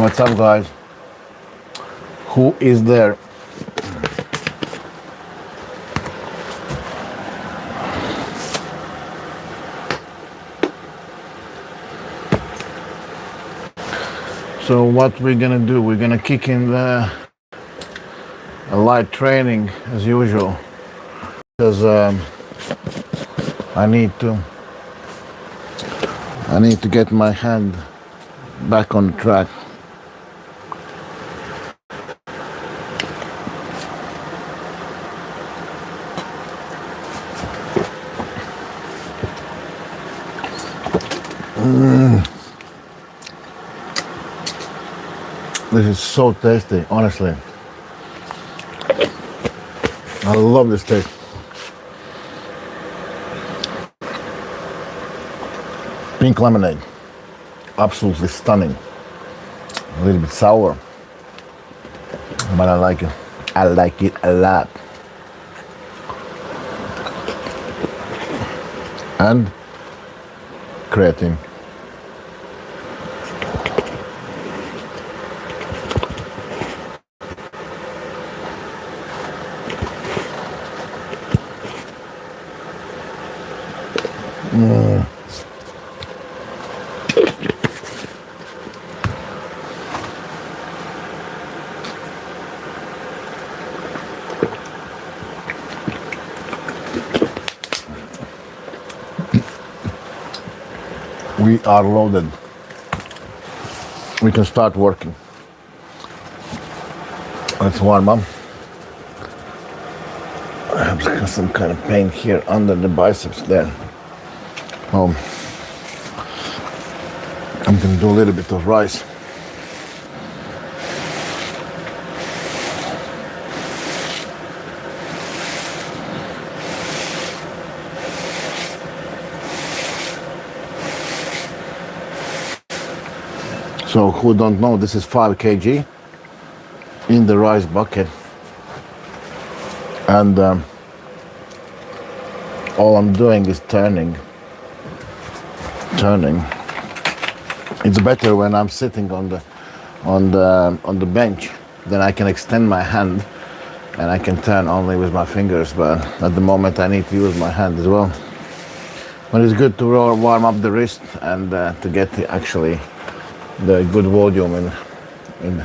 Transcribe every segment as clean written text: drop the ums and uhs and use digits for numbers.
What's up, guys? Who is there? So what we're gonna do, we're gonna kick in the light training as usual, because I need to get my hand back on track. This is so tasty, honestly. I love this taste. Pink lemonade, absolutely stunning. A little bit sour, but I like it. I like it a lot. And creatine. We are loaded. We can start working. Let's warm up. I have some kind of pain here under the biceps there. I'm gonna do a little bit of rice. So who don't know, this is 5 kg in the rice bucket, and all I'm doing is turning. It's better when I'm sitting on the bench. Then I can extend my hand and I can turn only with my fingers, but at the moment I need to use my hand as well. But it's good to warm up the wrist and to get the good volume in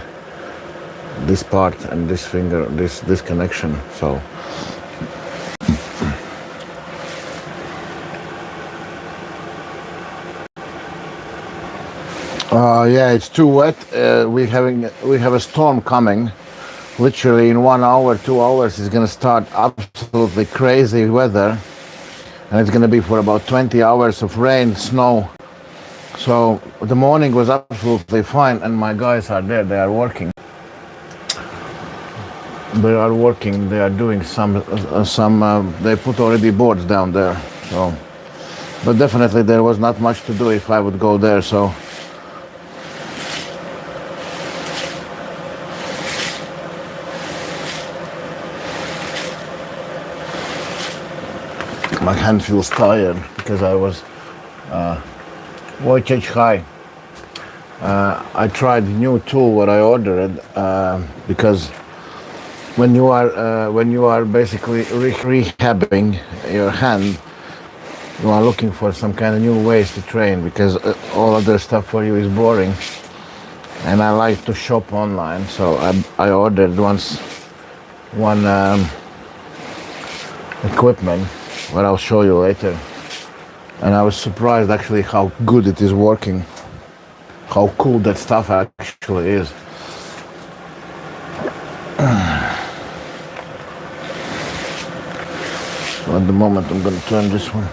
this part and this finger, this connection. So yeah, it's too wet. We have a storm coming. Literally in 1 hour, 2 hours, it's gonna start absolutely crazy weather, and it's gonna be for about 20 hours of rain, snow. So the morning was absolutely fine, and my guys are there. They are working. They are doing some. They put already boards down there. So, but definitely there was not much to do if I would go there. So. My hand feels tired because I was voltage high. I tried the new tool what I ordered because when you are basically rehabbing your hand, you are looking for some kind of new ways to train, because all other stuff for you is boring. And I like to shop online, so I ordered one equipment, what I'll show you later. And I was surprised actually how good it is working, how cool that stuff actually is. So at the moment I'm going to turn this one.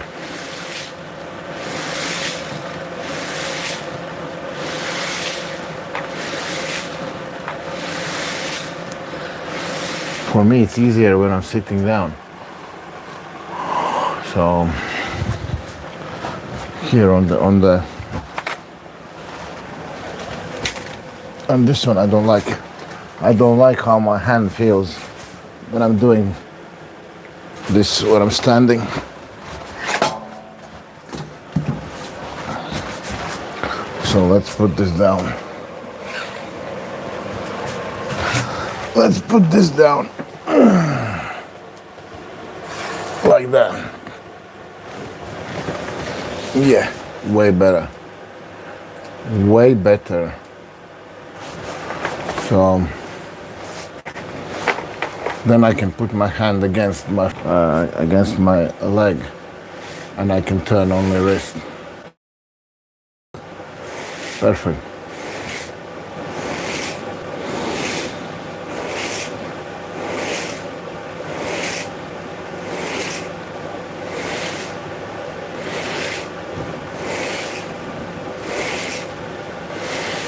For me it's easier when I'm sitting down. So here on this one I don't like how my hand feels when I'm doing this when I'm standing. So let's put this down. Let's put this down like that. Yeah, way better. Way better. So then I can put my hand against my leg, and I can turn on my wrist. Perfect.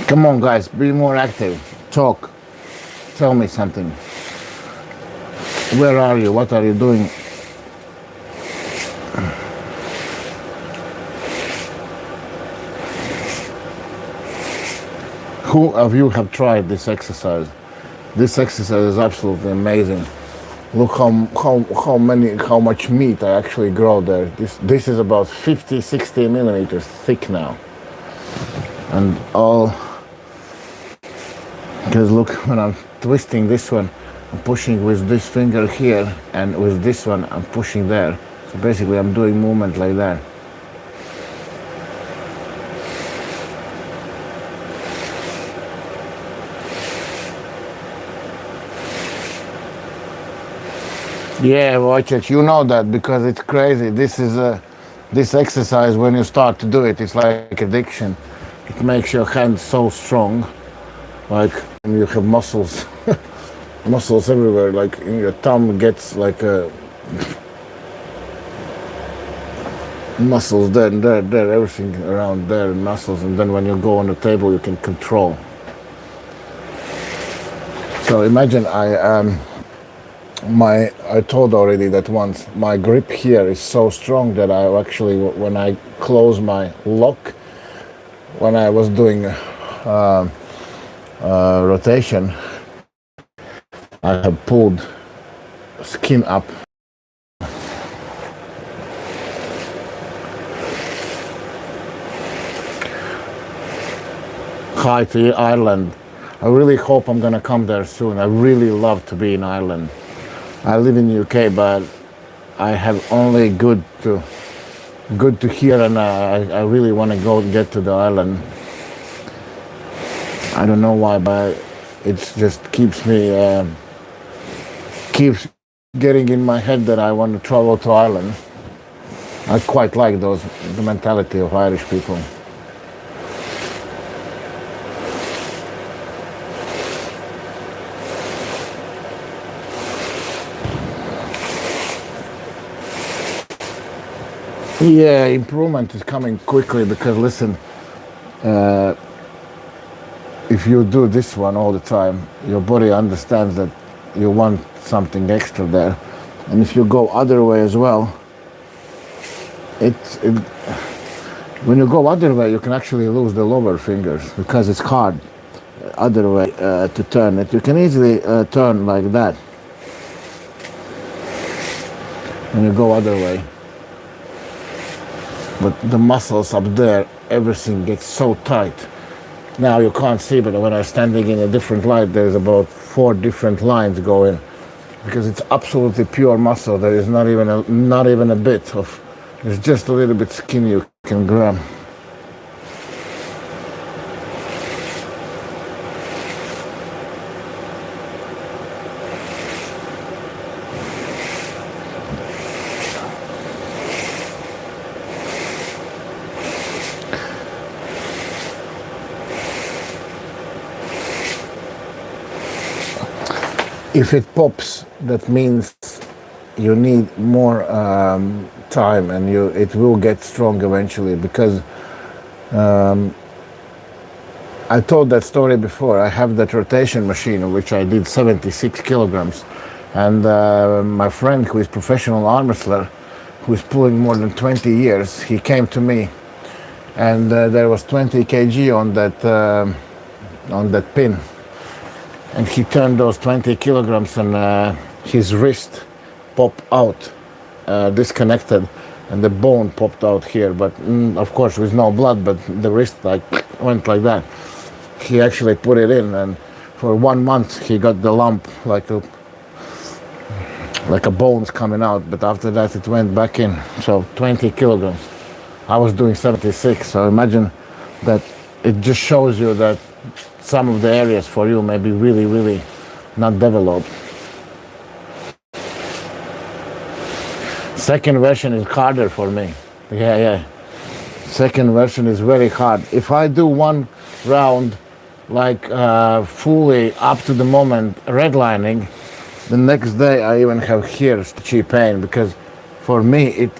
Come on, guys, be more active. Talk. Tell me something. Where are you? What are you doing? Who of you have tried this exercise? This exercise is absolutely amazing. Look how much meat I actually grow there. This is about 50-60 millimeters thick now. And all, because look, when I'm twisting this one, I'm pushing with this finger here, and with this one I'm pushing there. So basically I'm doing movement like that. Yeah, watch it. You know that because it's crazy. This exercise, when you start to do it, it's like addiction. It makes your hands so strong, like you have muscles, muscles everywhere. Like in your thumb gets like a muscles there, everything around there, muscles. And then when you go on the table, you can control. So imagine I told already that once my grip here is so strong that I actually, when I close my lock, when I was doing rotation, I have pulled skin up. Hi to Ireland. I really hope I'm gonna come there soon. I really love to be in Ireland. I live in UK, but I have only good to hear, and I really want to get to the island. I don't know why, but it just keeps getting in my head that I want to travel to Ireland. I quite like the mentality of Irish people. Yeah, improvement is coming quickly because listen, if you do this one all the time, your body understands that you want something extra there, and if you go other way as well, when you go other way, you can actually lose the lower fingers because it's hard other way to turn it. You can easily turn like that when you go other way. But the muscles up there, everything gets so tight. Now you can't see, but when I'm standing in a different light, there's about 4 different lines going, because it's absolutely pure muscle. There is not even a bit of, there's just a little bit skin you can grab. If it pops, that means you need more time, and it will get strong eventually, because I told that story before. I have that rotation machine, which I did 76 kilograms, and my friend, who is professional arm wrestler, who is pulling more than 20 years, he came to me, and there was 20 kg on that pin. And he turned those 20 kilograms, and his wrist popped out, disconnected, and the bone popped out here. But of course, with no blood, but the wrist went like that. He actually put it in, and for 1 month he got the lump like a bones coming out, but after that it went back in. So 20 kilograms. I was doing 76, so imagine that. It just shows you that some of the areas for you may be really, really not developed. Second version is harder for me. Yeah. Second version is very hard. If I do one round like fully up to the moment redlining, the next day I even have here cheap pain, because for me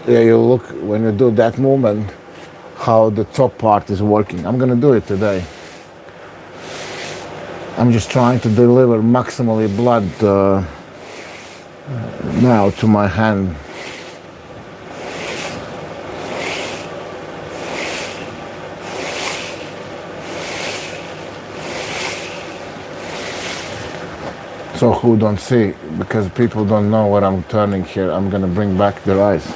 you look when you do that movement how the top part is working. I'm gonna do it today. I'm just trying to deliver maximally blood now to my hand. So who don't see, because people don't know what I'm turning here, I'm gonna bring back their eyes.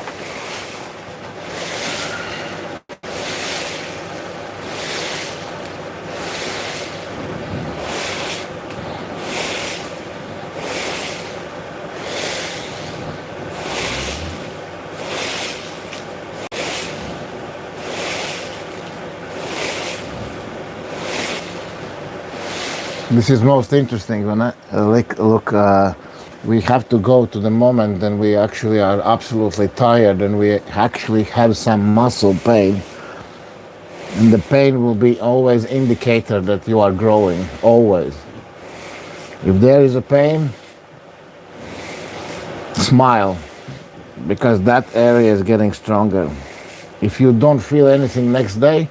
This is most interesting when I look. We have to go to the moment when we actually are absolutely tired and we actually have some muscle pain, and the pain will be always indicator that you are growing. Always. If there is a pain, smile, because that area is getting stronger. If you don't feel anything next day,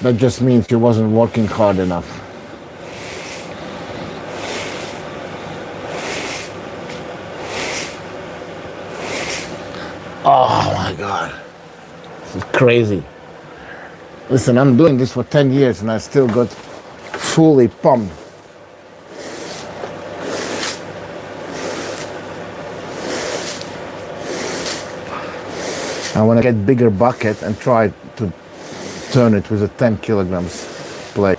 that just means you wasn't working hard enough. Oh my God, this is crazy. Listen, I'm doing this for 10 years and I still got fully pumped. I want to get bigger bucket and try to turn it with a 10 kilograms plate.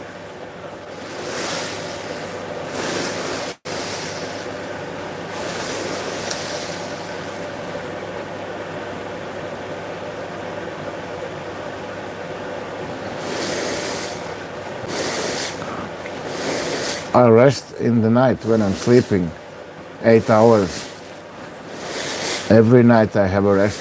I rest in the night when I'm sleeping, 8 hours. Every night I have a rest.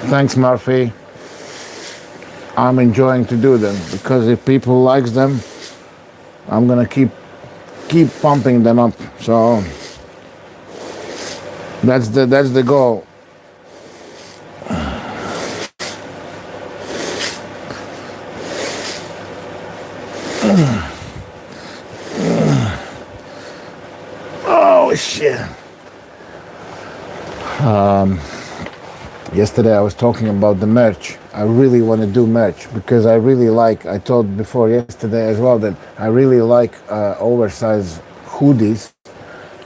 Thanks, Murphy. I'm enjoying to do them because if people likes them, I'm gonna keep pumping them up. So that's the goal. Oh shit. Yesterday I was talking about the merch. I really want to do merch because I really like, I told before yesterday as well that I really like oversized hoodies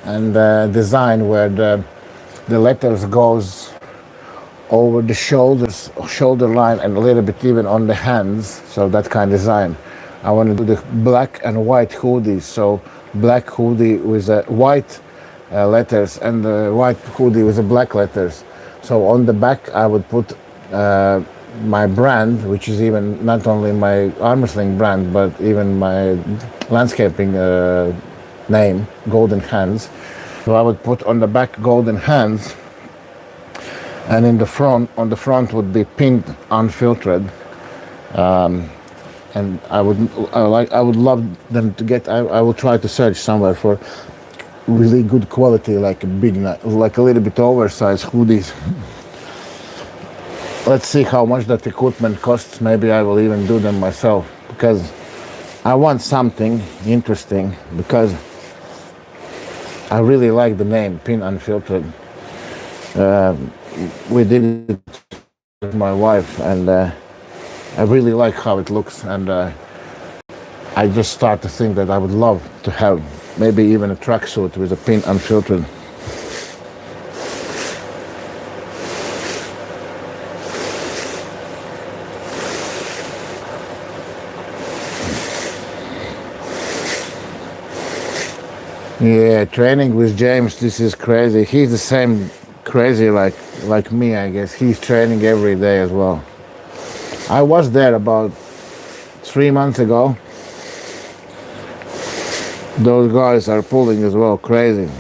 and design where the letters goes over the shoulder line and a little bit even on the hands. So that kind of design. I want to do the black and white hoodies. So black hoodie with white letters and the white hoodie with the black letters. So on the back I would put my brand, which is even not only my arm wrestling brand, but even my landscaping name, Golden Hands. So I would put on the back Golden Hands, and in the front, on the front would be pinned Unfiltered. And I would love them to get. I will try to search somewhere for really good quality, like a big, like a little bit oversized hoodies. Let's see how much that equipment costs. Maybe I will even do them myself because I want something interesting, because I really like the name Pin Unfiltered. We did it with my wife and I really like how it looks, and I just start to think that I would love to have maybe even a tracksuit with a pin unfiltered. Yeah, training with James, this is crazy. He's the same crazy like me, I guess. He's training every day as well. I was there about 3 months ago. Those guys are pulling as well, crazy.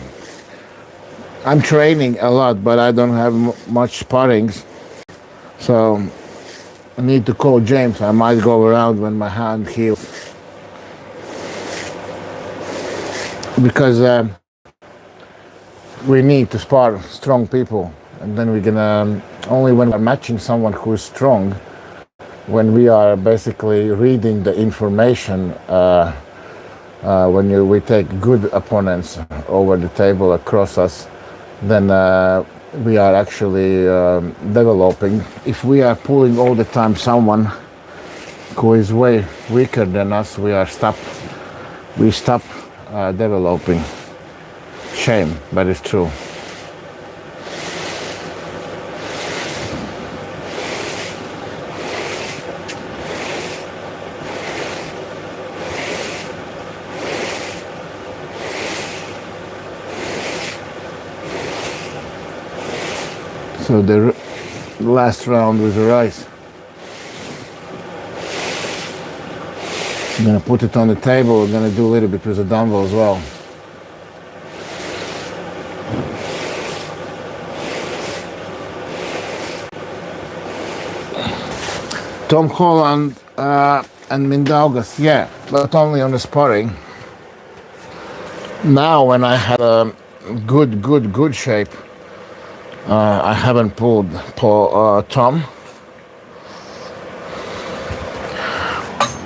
I'm training a lot, but I don't have much sparrings. So I need to call James. I might go around when my hand heals. Because we need to spar strong people, and then we're gonna only when we're matching someone who is strong, when we are basically reading the information, when we take good opponents over the table across us, then we are actually developing. If we are pulling all the time someone who is way weaker than us, we stop developing. Shame, but it's true. So the last round with the rice. I'm gonna put it on the table. We're gonna do a little bit with the dumbbell as well. Tom Holland and Mindaugas, yeah, but only on the sparring. Now when I had a good shape, I haven't pulled Tom.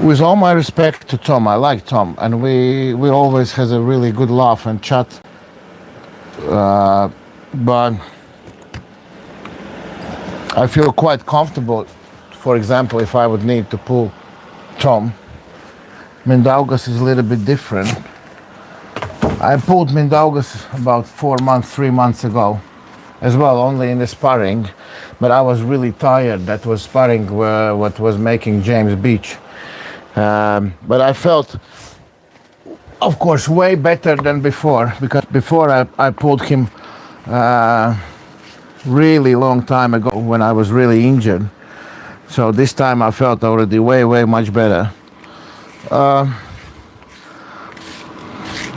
With all my respect to Tom, I like Tom, and we always has a really good laugh and chat. But I feel quite comfortable. For example, if I would need to pull Tom, Mindaugas is a little bit different. I pulled Mindaugas about 3 months ago, as well, only in the sparring, but I was really tired. That was sparring what was making James Beach. But I felt, of course, way better than before, because before I pulled him really long time ago when I was really injured. So this time I felt already way much better.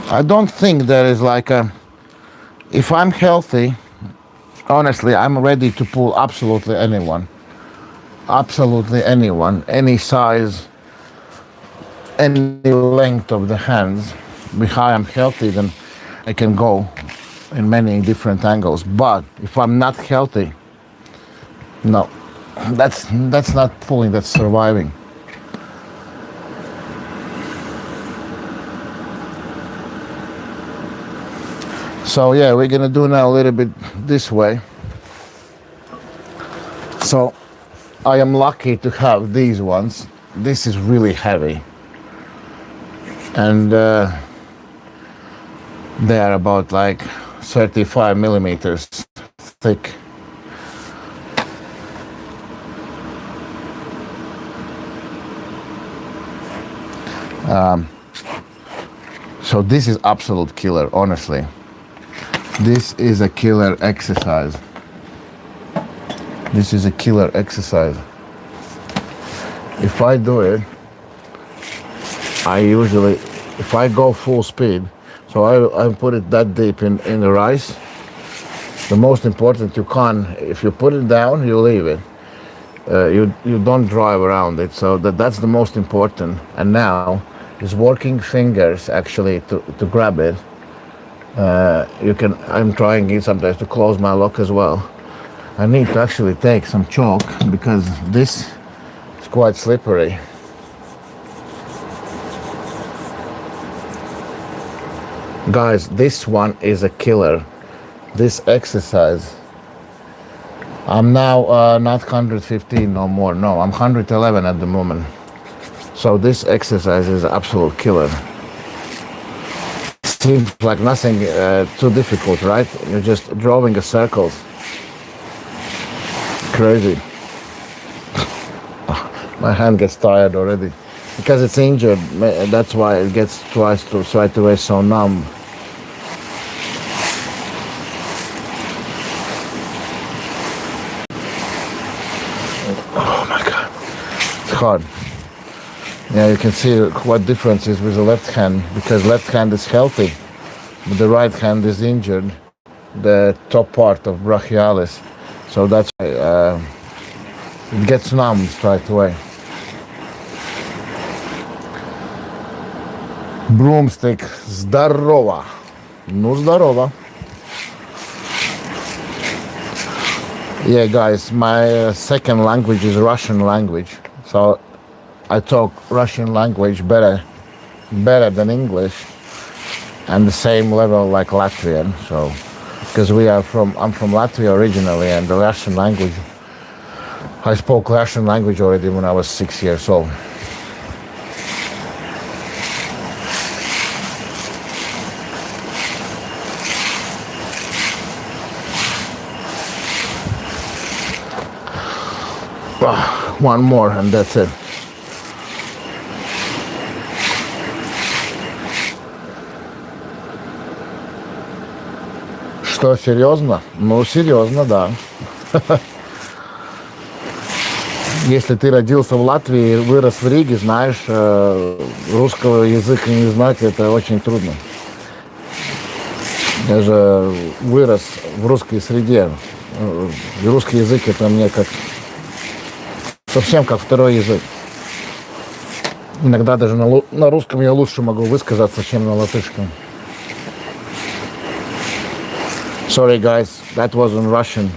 I don't think there is like if I'm healthy, honestly, I'm ready to pull absolutely anyone. Absolutely anyone, any size, any length of the hands. If I am healthy, then I can go in many different angles. But if I'm not healthy, no, that's not pulling, that's surviving. So yeah, we're gonna do now a little bit this way. So I am lucky to have these ones. This is really heavy, and they are about like 35 millimeters thick. So this is absolute killer, honestly. This is a killer exercise. This is a killer exercise. If I do it, I usually, if I go full speed, so I put it that deep in the rice. The most important, you can't, if you put it down, you leave it. You don't drive around it, so that's the most important. And now is working fingers actually to grab it. I'm trying it sometimes to close my lock as well. I need to actually take some chalk because this is quite slippery. Guys, this one is a killer. This exercise. I'm now not 115 no more. No, I'm 111 at the moment. So this exercise is absolute killer. Seems like nothing too difficult, right? You're just drawing a circle. Crazy. My hand gets tired already. Because it's injured, that's why it gets right away so numb. Oh my God, it's hard. Yeah, you can see what difference is with the left hand, because left hand is healthy, but the right hand is injured, the top part of brachialis. So that's why it gets numb right away. Broomstick, здорово. Ну, здорово. Yeah, guys, my second language is Russian language. So I talk Russian language better than English, and the same level like Latvian. So, because I'm from Latvia originally, and the Russian language, I spoke Russian language already when I was 6 years old. One more and that's it. Что, серьезно? Ну, серьезно, да. Если ты родился в Латвии, вырос в Риге, знаешь, русского языка не знать, это очень трудно. Я же вырос в русской среде. Русский язык это мне как совсем как второй язык. Иногда даже на русском я лучше могу высказаться, чем на латышском. Sorry guys, that was in Russian.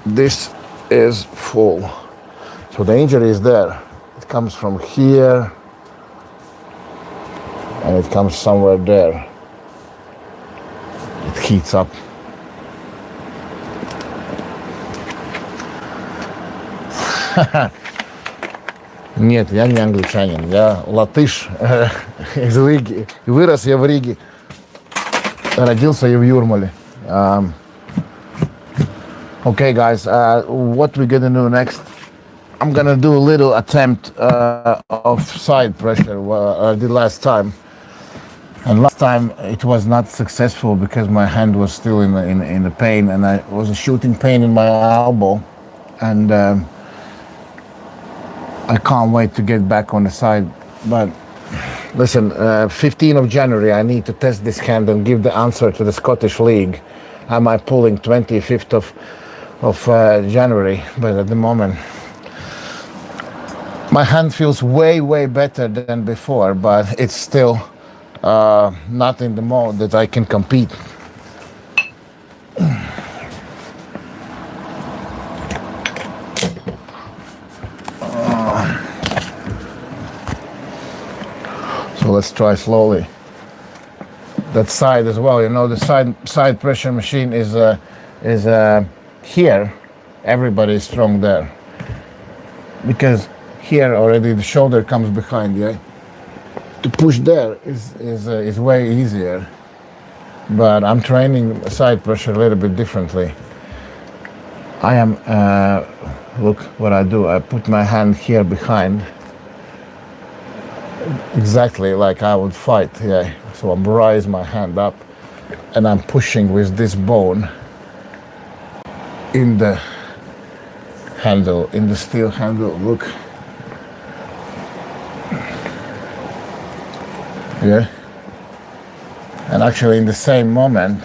This is full. So the injury is there. It comes from here and it comes somewhere there. It heats up. Нет, я не англичанин, я латыш из Риги. Вырос я в Риге, родился я в Юрмале. Okay, guys, what we're gonna do next? I'm gonna do a little attempt of side pressure I did last time. And last time it was not successful because my hand was still in the pain, and I was a shooting pain in my elbow, and I can't wait to get back on the side. But listen, 15th of January, I need to test this hand and give the answer to the Scottish League. Am I pulling 25th of January? But at the moment, my hand feels way better than before, but it's still not in the mode that I can compete. So let's try slowly. That side as well, you know, the side pressure machine is here. Everybody is strong there, because here already the shoulder comes behind, yeah. To push there is way easier, but I'm training side pressure a little bit differently. I am, look what I do. I put my hand here behind, exactly like I would fight, yeah. So I'm raise my hand up, and I'm pushing with this bone in the handle, in the steel handle. Look. Yeah, and actually in the same moment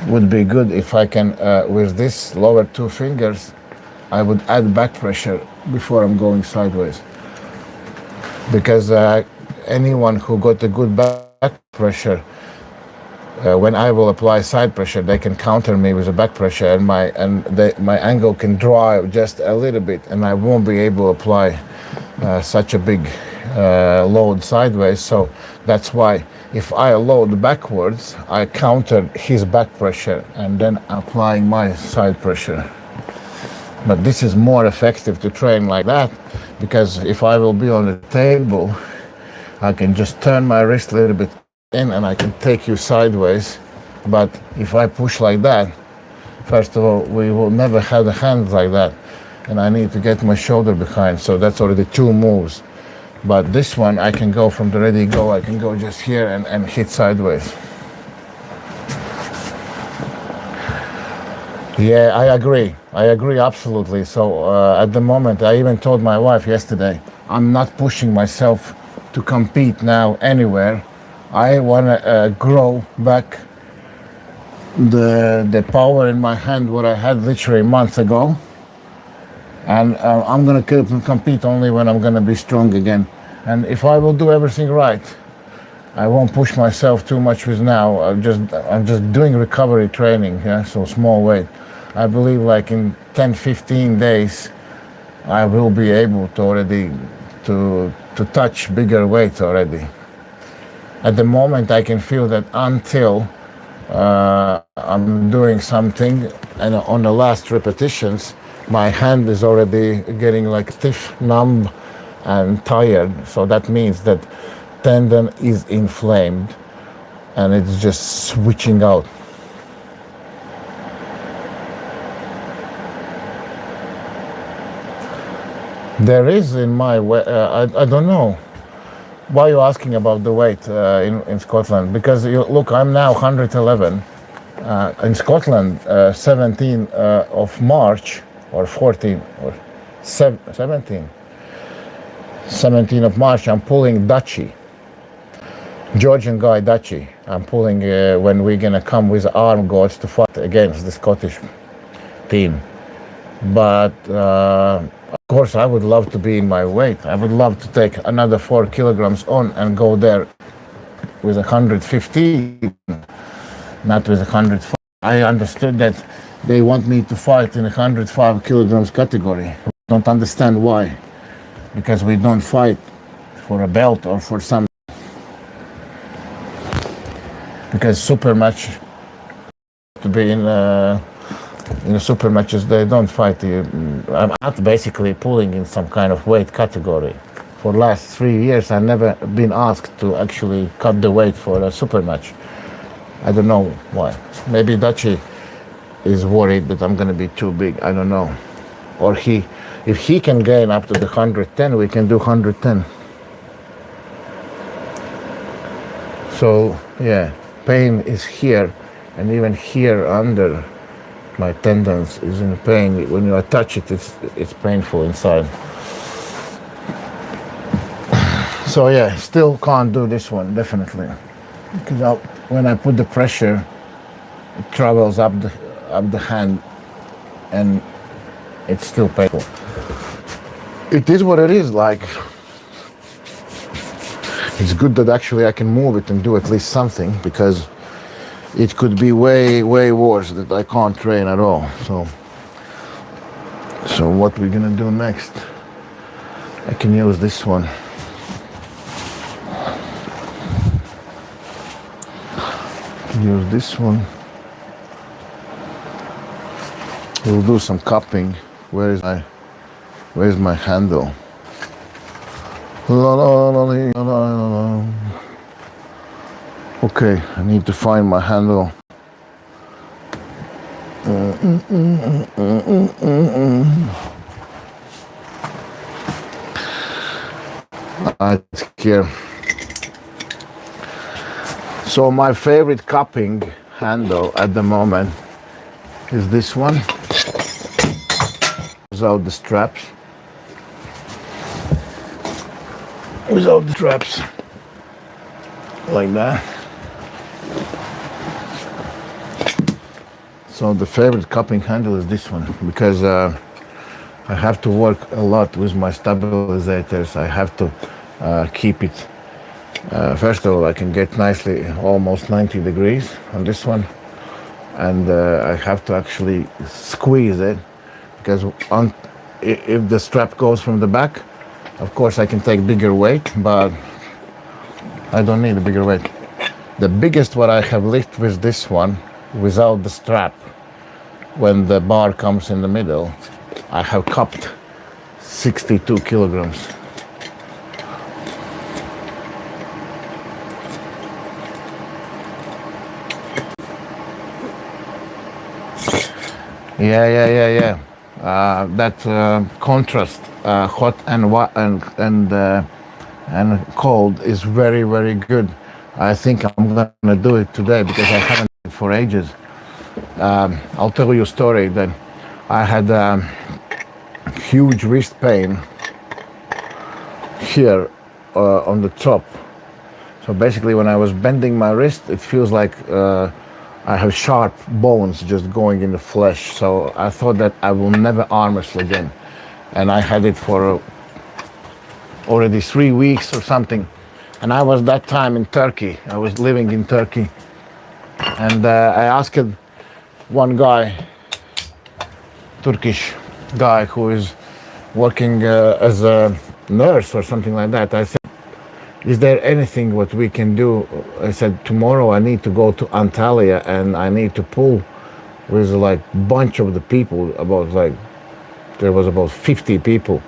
would be good if I can with this lower two fingers I would add back pressure before I'm going sideways, because anyone who got a good back pressure, when I will apply side pressure, they can counter me with a back pressure, and my angle can draw just a little bit, and I won't be able to apply such a big load sideways, so that's why if I load backwards, I counter his back pressure and then applying my side pressure. But this is more effective to train like that, because if I will be on the table, I can just turn my wrist a little bit in and I can take you sideways. But if I push like that, first of all, we will never have the hands like that, and I need to get my shoulder behind, so that's already 2 moves. But this one, I can go from the ready go, I can go just here and hit sideways. Yeah, I agree absolutely. So at the moment, I even told my wife yesterday, I'm not pushing myself to compete now anywhere. I want to grow back the power in my hand what I had literally months ago, and I'm gonna compete only when I'm gonna be strong again. And if I will do everything right, I won't push myself too much with now. I'm just doing recovery training, yeah, so small weight. I believe like in 10-15 days I will be able to already to touch bigger weights already. At the moment I can feel that until I'm doing something, and on the last repetitions my hand is already getting like stiff, numb and tired, so that means that tendon is inflamed and it's just switching out. There is in my way, I don't know. Why are you asking about the weight in Scotland? Because look, I'm now 111. In Scotland, 17 of March, or 14, or 17. 17 of March, I'm pulling Dutchy. Georgian guy Dutchy. I'm pulling when we're gonna come with arm guards to fight against the Scottish team. But of course, I would love to be in my weight. I would love to take another 4 kilograms on and go there with 115, not with 105. I understood that they want me to fight in 105 kilograms category. Don't understand why. Because we don't fight for a belt or for some. Because super match, to be in the super matches, they don't fight. I'm not basically pulling in some kind of weight category. For the last 3 years, I've never been asked to actually cut the weight for a super match. I don't know why. Maybe Dutchy is worried that I'm going to be too big. I don't know. Or if he can gain up to the 110, we can do 110. So yeah, pain is here, and even here under my tendons is in pain. When you touch it, it's painful inside. So yeah, still can't do this one, definitely, because when I put the pressure, it travels up the hand, and it's still painful. It is what it is. Like, it's good that actually I can move it and do at least something, because it could be way worse that I can't train at all. So what we're gonna do next? I can use this one. Use this one. We'll do some cupping. Where's my handle? Okay, I need to find my handle. It's here. So my favorite cupping handle at the moment is this one, without the straps. Without the straps, like that. So the favorite cupping handle is this one, because I have to work a lot with my stabilizers. I have to keep it. First of all, I can get nicely almost 90 degrees on this one, and I have to actually squeeze it, because if the strap goes from the back, Of course, I can take bigger weight, but I don't need a bigger weight. The biggest what I have lifted with this one, without the strap, when the bar comes in the middle, I have cupped 62 kilograms. Yeah. That contrast, hot and cold, is very, very good. I think I'm gonna do it today because I haven't done it for ages. I'll tell you a story that I had huge wrist pain here on the top. So basically, when I was bending my wrist, it feels like I have sharp bones just going in the flesh. So I thought that I will never arm wrestle again. And I had it for already 3 weeks or something. And I was that time in Turkey. I was living in Turkey. And I asked one guy, Turkish guy who is working as a nurse or something like that. I said, is there anything what we can do? I said, tomorrow I need to go to Antalya and I need to pull with like bunch of the people, there was about 50 people.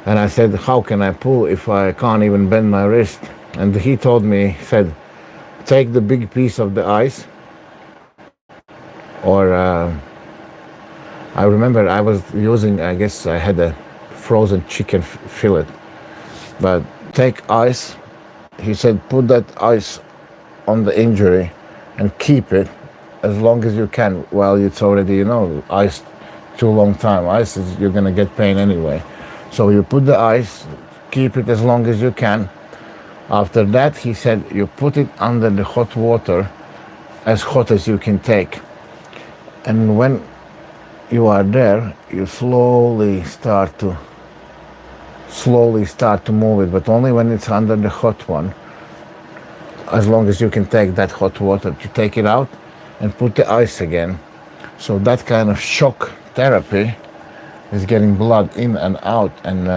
And I said, how can I pull if I can't even bend my wrist? And he told me, he said, take the big piece of the ice, or I remember I was using, I guess I had a frozen chicken fillet, but take ice. He said, put that ice on the injury and keep it as long as you can while it's already, ice too long time. Ice is, you're gonna get pain anyway. So you put the ice, keep it as long as you can. After that, he said, you put it under the hot water as hot as you can take. And when you are there, you slowly start to move it, but only when it's under the hot one, as long as you can take that hot water, to take it out and put the ice again. So that kind of shock therapy is getting blood in and out, and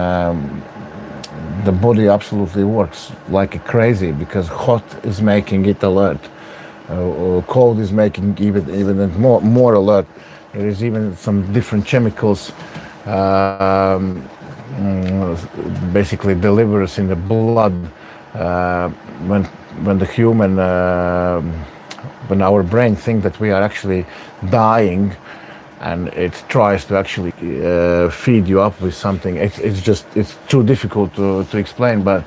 the body absolutely works like crazy because hot is making it alert, cold is making even more alert. There is even some different chemicals basically delivers in the blood when the human when our brain thinks that we are actually dying, and it tries to actually feed you up with something. It's too difficult to explain, but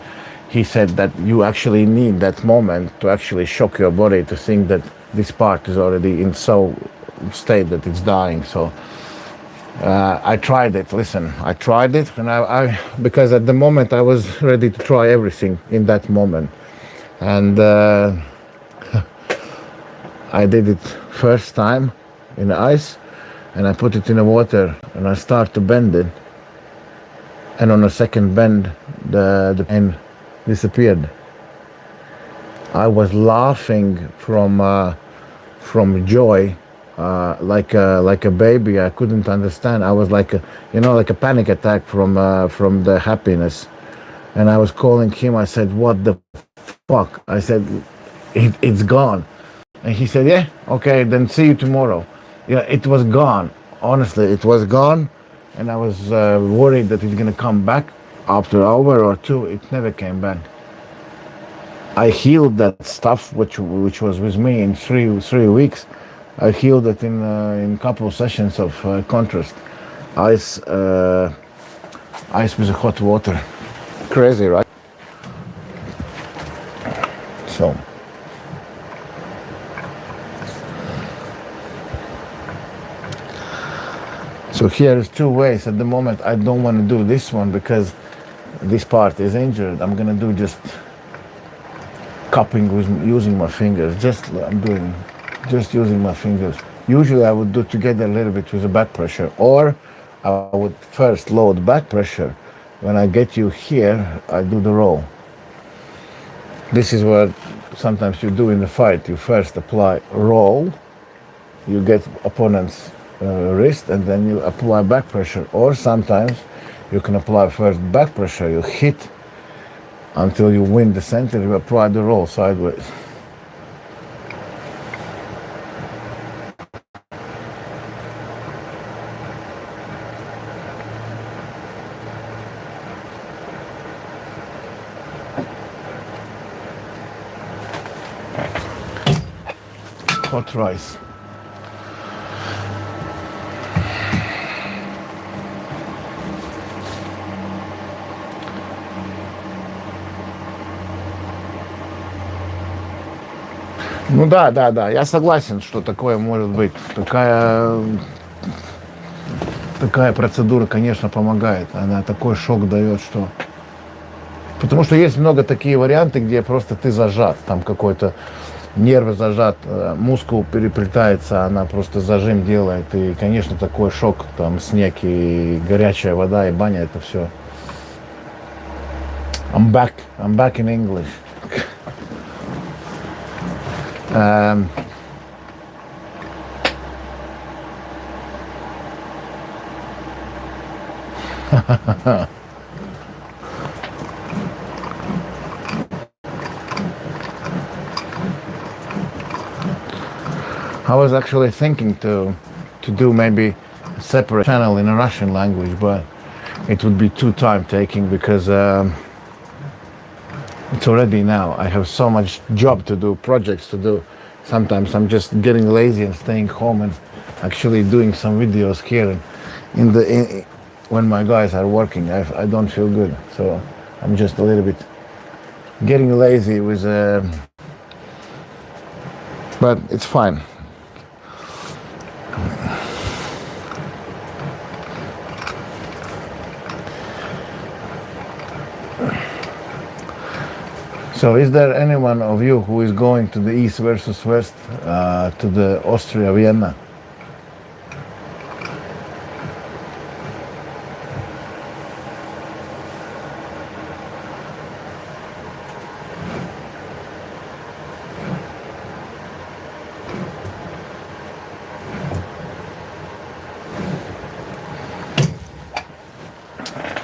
he said that you actually need that moment to actually shock your body to think that this part is already in so state that it's dying. So I tried it. Listen, I tried it, and I because at the moment I was ready to try everything in that moment, and I did it first time in the ice, and I put it in the water, and I start to bend it, and on the second bend, the pain disappeared. I was laughing from joy. Like a baby. I couldn't understand. I was like a panic attack from the happiness, and I was calling him. I said, "What the fuck?" I said, "It's gone," and he said, "Yeah, okay, then see you tomorrow." Yeah, it was gone. Honestly, it was gone, and I was worried that it's gonna come back after an hour or two. It never came back. I healed that stuff which was with me in three weeks. I healed it in a couple of sessions of contrast, ice with hot water. Crazy, right? So here is two ways. At the moment, I don't want to do this one because this part is injured. I'm gonna do just cupping with using my fingers. Just using my fingers. Usually I would do together a little bit with the back pressure, or I would first load back pressure. When I get you here, I do the roll. This is what sometimes you do in the fight. You first apply roll, you get opponent's wrist, and then you apply back pressure. Or sometimes You can apply first back pressure, you hit until you win the center, you apply the roll sideways. Hot rice. Ну да, я согласен, что такое может быть. Такая процедура, конечно, помогает. Она такой шок дает, что... Потому что есть много такие варианты, где просто ты зажат, там какой-то нерв зажат, мускул переплетается, она просто зажим делает. И, конечно, такой шок, там снег и горячая вода, и баня, это все. I'm back in English. I was actually thinking to do maybe a separate channel in a Russian language, but it would be too time taking because it's already now. I have so much job to do, projects to do. Sometimes I'm just getting lazy and staying home and actually doing some videos here. When my guys are working, I don't feel good. So I'm just a little bit getting lazy with, but it's fine. So is there anyone of you who is going to the East versus West, to the Austria, Vienna?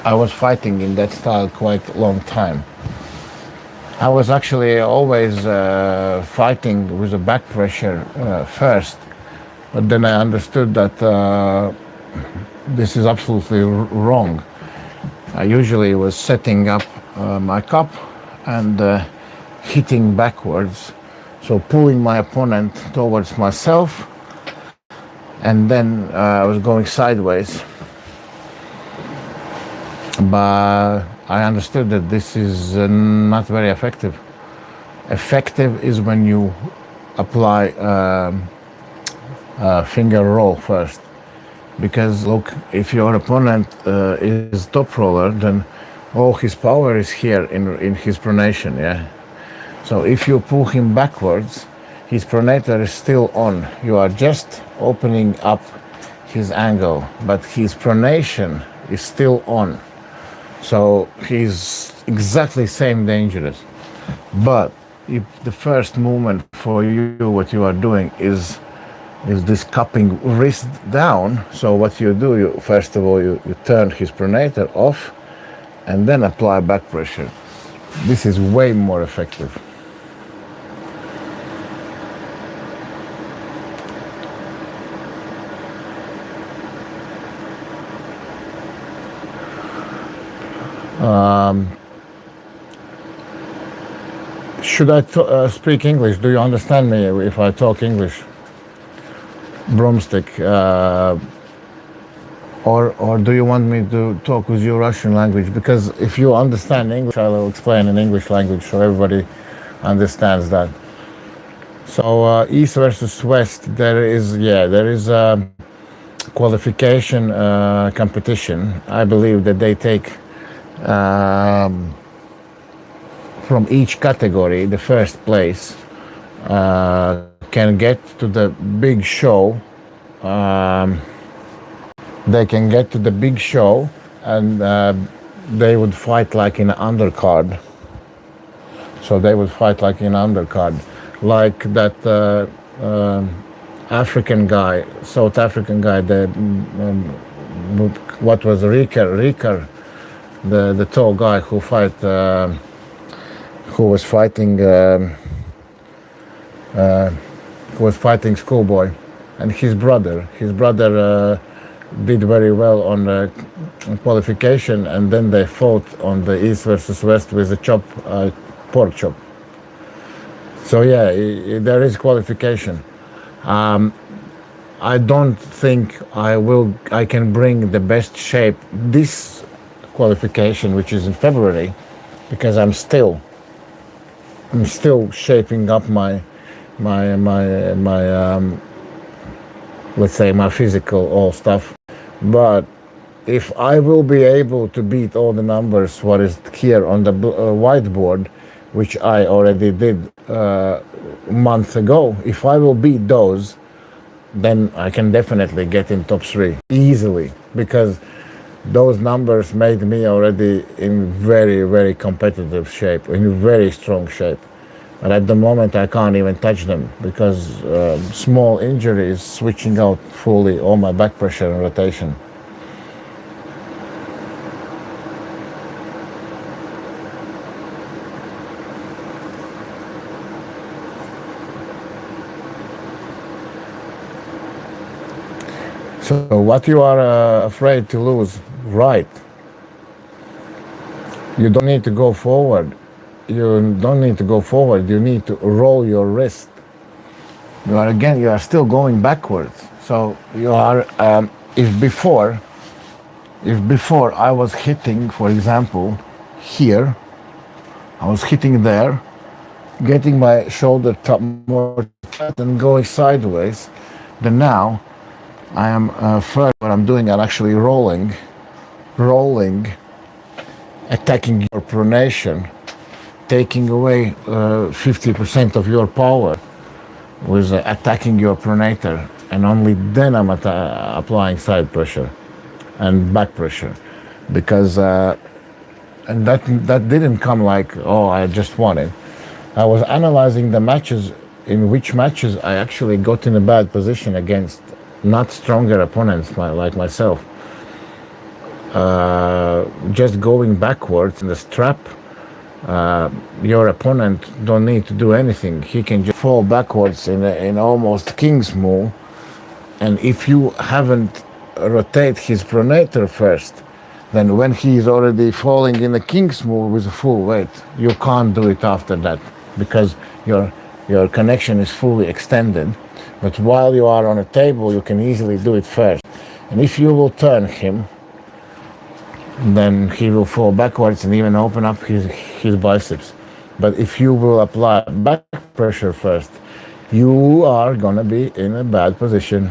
I was fighting in that style quite a long time. I was actually always fighting with the back pressure first, but then I understood that this is absolutely wrong. I usually was setting up my cup and hitting backwards, so pulling my opponent towards myself, and then I was going sideways. But I understood that this is not very effective. Effective is when you apply finger roll first. Because look, if your opponent is top roller, then all his power is here in his pronation, yeah? So if you pull him backwards, his pronator is still on. You are just opening up his angle, but his pronation is still on. So he's exactly same dangerous. But if the first movement for you, what you are doing is this cupping wrist down, so what you do, first of all, you turn his pronator off and then apply back pressure. This is way more effective. Should I speak English? Do you understand me if I talk English? Broomstick. Or do you want me to talk with your Russian language? Because if you understand English, I will explain in English language so everybody understands that. So East versus West, there is a qualification competition. I believe that they take from each category, the first place can get to the big show. They can get to the big show and they would fight like in an undercard. So they would fight like in an undercard. Like that African guy, South African guy, what was Rieker the tall guy who was fighting Schoolboy, and his brother. His brother did very well on the qualification, and then they fought on the East versus West with the pork chop. So yeah, there is qualification. I don't think I can bring the best shape this qualification, which is in February, because I'm still shaping up my let's say my physical all stuff. But if I will be able to beat all the numbers what is here on the whiteboard, which I already did a month ago, if I will beat those, then I can definitely get in top 3 easily, because those numbers made me already in very, very competitive shape, in very strong shape. And at the moment I can't even touch them because small injury is switching out fully all my back pressure and rotation. So what you are afraid to lose, right? You don't need to go forward. You don't need to go forward. You need to roll your wrist. You are still going backwards. So you are. If before I was hitting, for example, here, I was hitting there, getting my shoulder top more tight and going sideways. Then now I am first. What I'm doing, I'm actually rolling, attacking your pronation, taking away 50% of your power with attacking your pronator, and only then I'm applying side pressure and back pressure, because and that didn't come like, oh, I just won it. I was analyzing the matches, in which matches I actually got in a bad position against not stronger opponents like myself. Just going backwards in the strap, your opponent don't need to do anything. He can just fall backwards in almost king's move, and if you haven't rotate his pronator first, then when he is already falling in a king's move with a full weight, you can't do it after that, because your connection is fully extended. But while you are on a table, you can easily do it first. And if you will turn him, then he will fall backwards and even open up his biceps. But if you will apply back pressure first, you are gonna be in a bad position.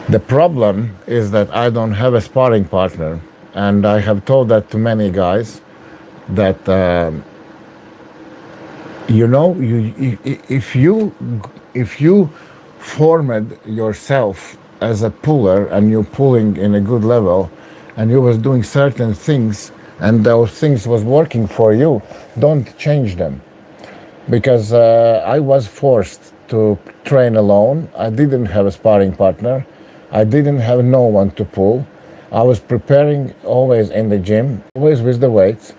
The problem is that I don't have a sparring partner, and I have told that to many guys, that if you formed yourself as a puller and you're pulling in a good level, and you was doing certain things and those things was working for you, don't change them. Because I was forced to train alone. I didn't have a sparring partner. I didn't have no one to pull. I was preparing always in the gym, always with the weights.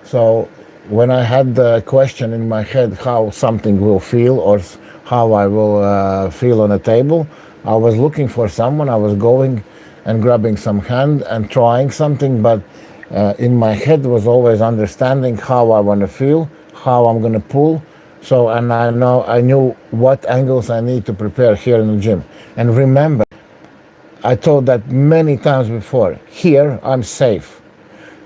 So when I had the question in my head how something will feel or how I will feel on a table, I was looking for someone. I was going and grabbing some hand and trying something, but in my head was always understanding how I want to feel, how I'm going to pull. So, and I knew what angles I need to prepare here in the gym. And remember, I told that many times before, here I'm safe.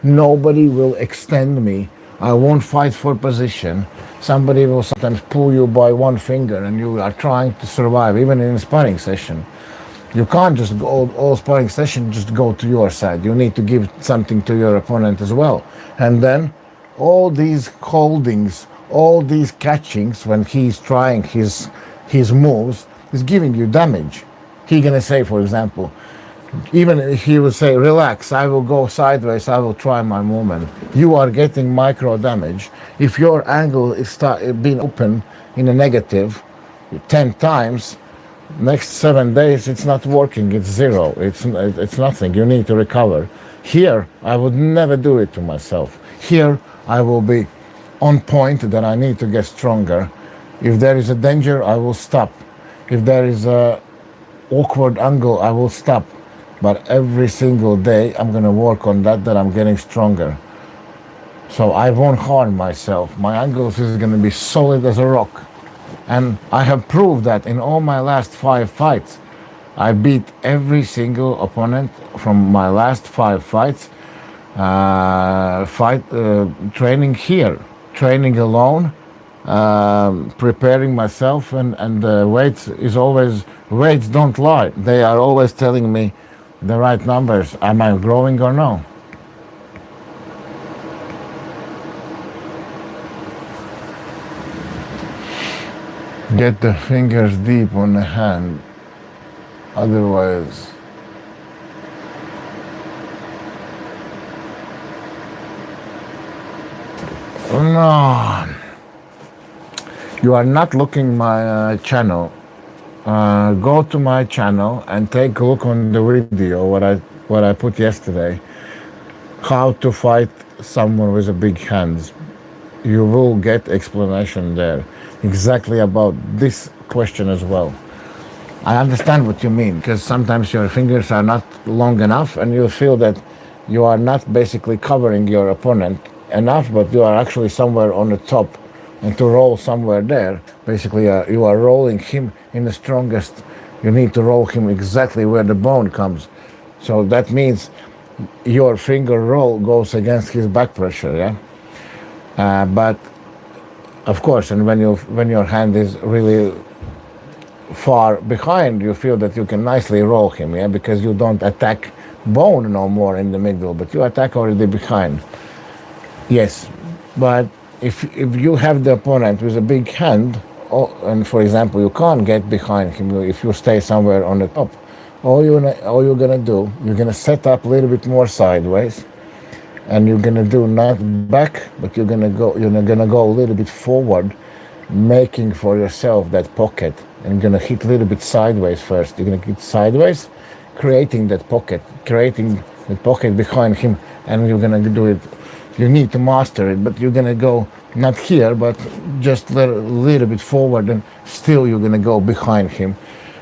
Nobody will extend me. I won't fight for position. Somebody will sometimes pull you by one finger and you are trying to survive, even in a sparring session. You can't just go all sparring session, just go to your side. You need to give something to your opponent as well. And then all these holdings, all these catchings when he's trying his moves is giving you damage. He's gonna say, for example, Even if he would say, relax, I will go sideways, I will try my movement, you are getting micro damage. If your angle is being open in a negative 10 times, next 7 days it's not working, it's zero, it's nothing, you need to recover. Here, I would never do it to myself. Here, I will be on point that I need to get stronger. If there is a danger, I will stop. If there is a awkward angle, I will stop. But every single day, I'm going to work on that I'm getting stronger. So I won't harm myself. My angles is going to be solid as a rock. And I have proved that in all my last 5 fights. I beat every single opponent from my last 5 fights. Training here, training alone, preparing myself, and weights is always, weights don't lie. They are always telling me the right numbers. Am I growing or no? Get the fingers deep on the hand, otherwise no. You are not looking my channel. Go to my channel and take a look on the video what I put yesterday. How to fight someone with a big hands. You will get explanation there exactly about this question as well. I understand what you mean, because sometimes your fingers are not long enough and you feel that you are not basically covering your opponent enough, but you are actually somewhere on the top, and to roll somewhere there, basically you are rolling him in the strongest. You need to roll him exactly where the bone comes. So that means your finger roll goes against his back pressure, yeah? But of course, and when your hand is really far behind, you feel that you can nicely roll him, yeah, because you don't attack bone no more in the middle, but you attack already behind. Yes, but if you have the opponent with a big hand, and for example you can't get behind him, if you stay somewhere on the top, all you're gonna do, you're gonna set up a little bit more sideways, and you're gonna do not back, but you're gonna go a little bit forward, making for yourself that pocket, and you're gonna hit a little bit sideways first. You're gonna hit sideways, creating that pocket behind him, and you're gonna do it. You need to master it, but you're gonna go not here, but just a little bit forward, and still you're gonna go behind him,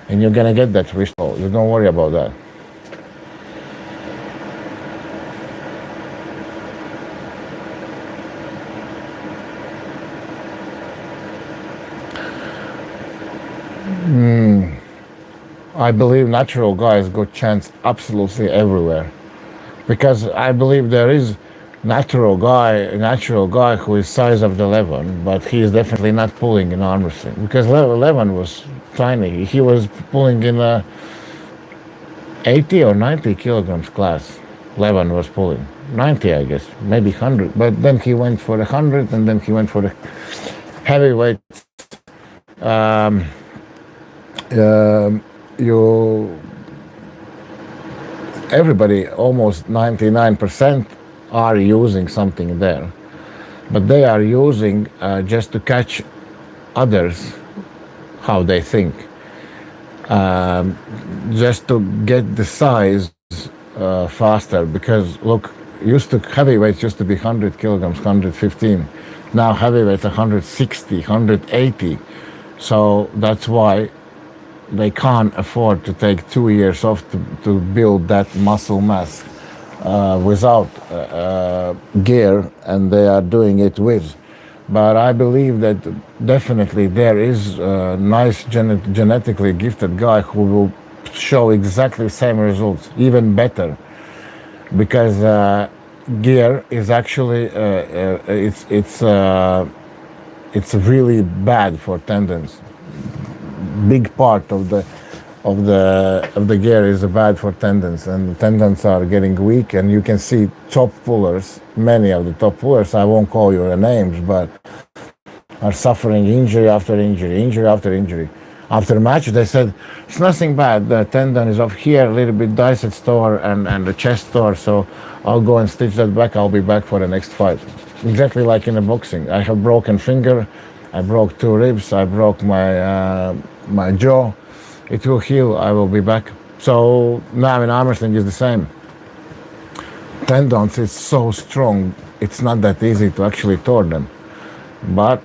and you're gonna get that wrist roll. You don't worry about that. I believe natural guys got chance absolutely everywhere, because I believe there is natural guy who is size of the 11, but he is definitely not pulling in arm wrestling, because 11 was tiny. He was pulling in a 80 or 90 kilograms class. 11 was pulling 90, I guess, maybe 100, but then he went for the 100, and then he went for the heavyweight. Everybody, almost 99%, are using something there, but they are using just to catch others how they think, just to get the size faster, because look, heavyweights used to be 100 kilograms, 115. Now heavyweights are 160, 180. So that's why they can't afford to take 2 years off to build that muscle mass without gear, and they are doing it with. But I believe that definitely there is a nice genetically gifted guy who will show exactly the same results, even better, because gear is actually it's really bad for tendons. Big part of the gear is bad for tendons, and tendons are getting weak, and you can see top pullers, many of the top pullers, I won't call you the names, but are suffering injury after injury, injury after injury. After match, they said it's nothing bad. The tendon is off here, a little bit dissect tore and the chest tore. So I'll go and stitch that back. I'll be back for the next fight. Exactly like in the boxing. I have broken finger, I broke 2 ribs, I broke my jaw. It will heal. I will be back. So now in arm wrestling is the same. Tendons is so strong. It's not that easy to actually tore them. But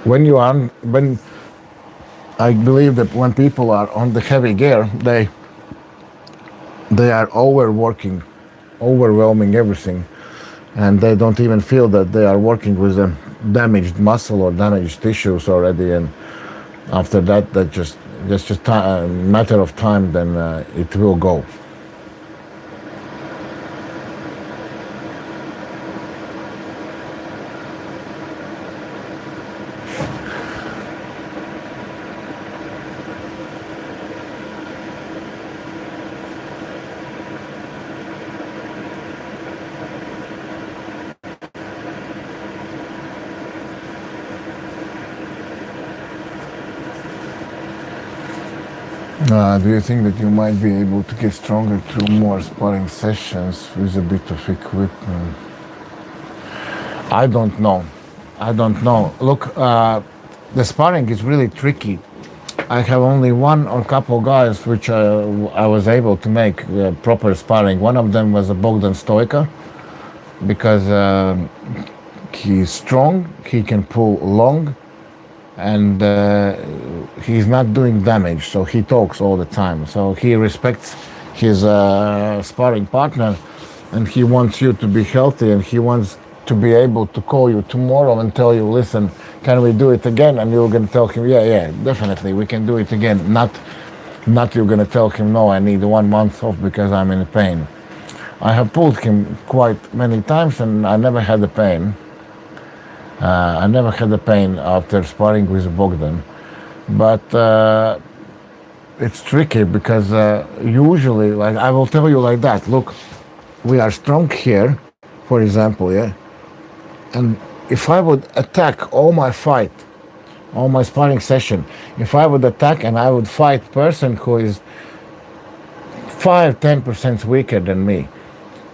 when I believe that when people are on the heavy gear, they are overworking, overwhelming everything, and they don't even feel that they are working with a damaged muscle or damaged tissues already. And after that, that's just a matter of time. Then it will go. Do you think that you might be able to get stronger through more sparring sessions with a bit of equipment? I don't know. Look, the sparring is really tricky. I have only one or couple guys which I was able to make proper sparring. One of them was a Bogdan Stoica, because he's strong, he can pull long, and he's not doing damage, so he talks all the time. So he respects his sparring partner, and he wants you to be healthy, and he wants to be able to call you tomorrow and tell you, listen, can we do it again? And you're going to tell him, yeah, definitely, we can do it again. Not you're going to tell him, no, I need 1 month off because I'm in pain. I have pulled him quite many times, and I never had the pain. I never had the pain after sparring with Bogdan. But it's tricky because usually, like, I will tell you like that, look, we are strong here, for example, yeah? And if I would attack all my sparring session, if I would attack and I would fight person who is 5-10% weaker than me,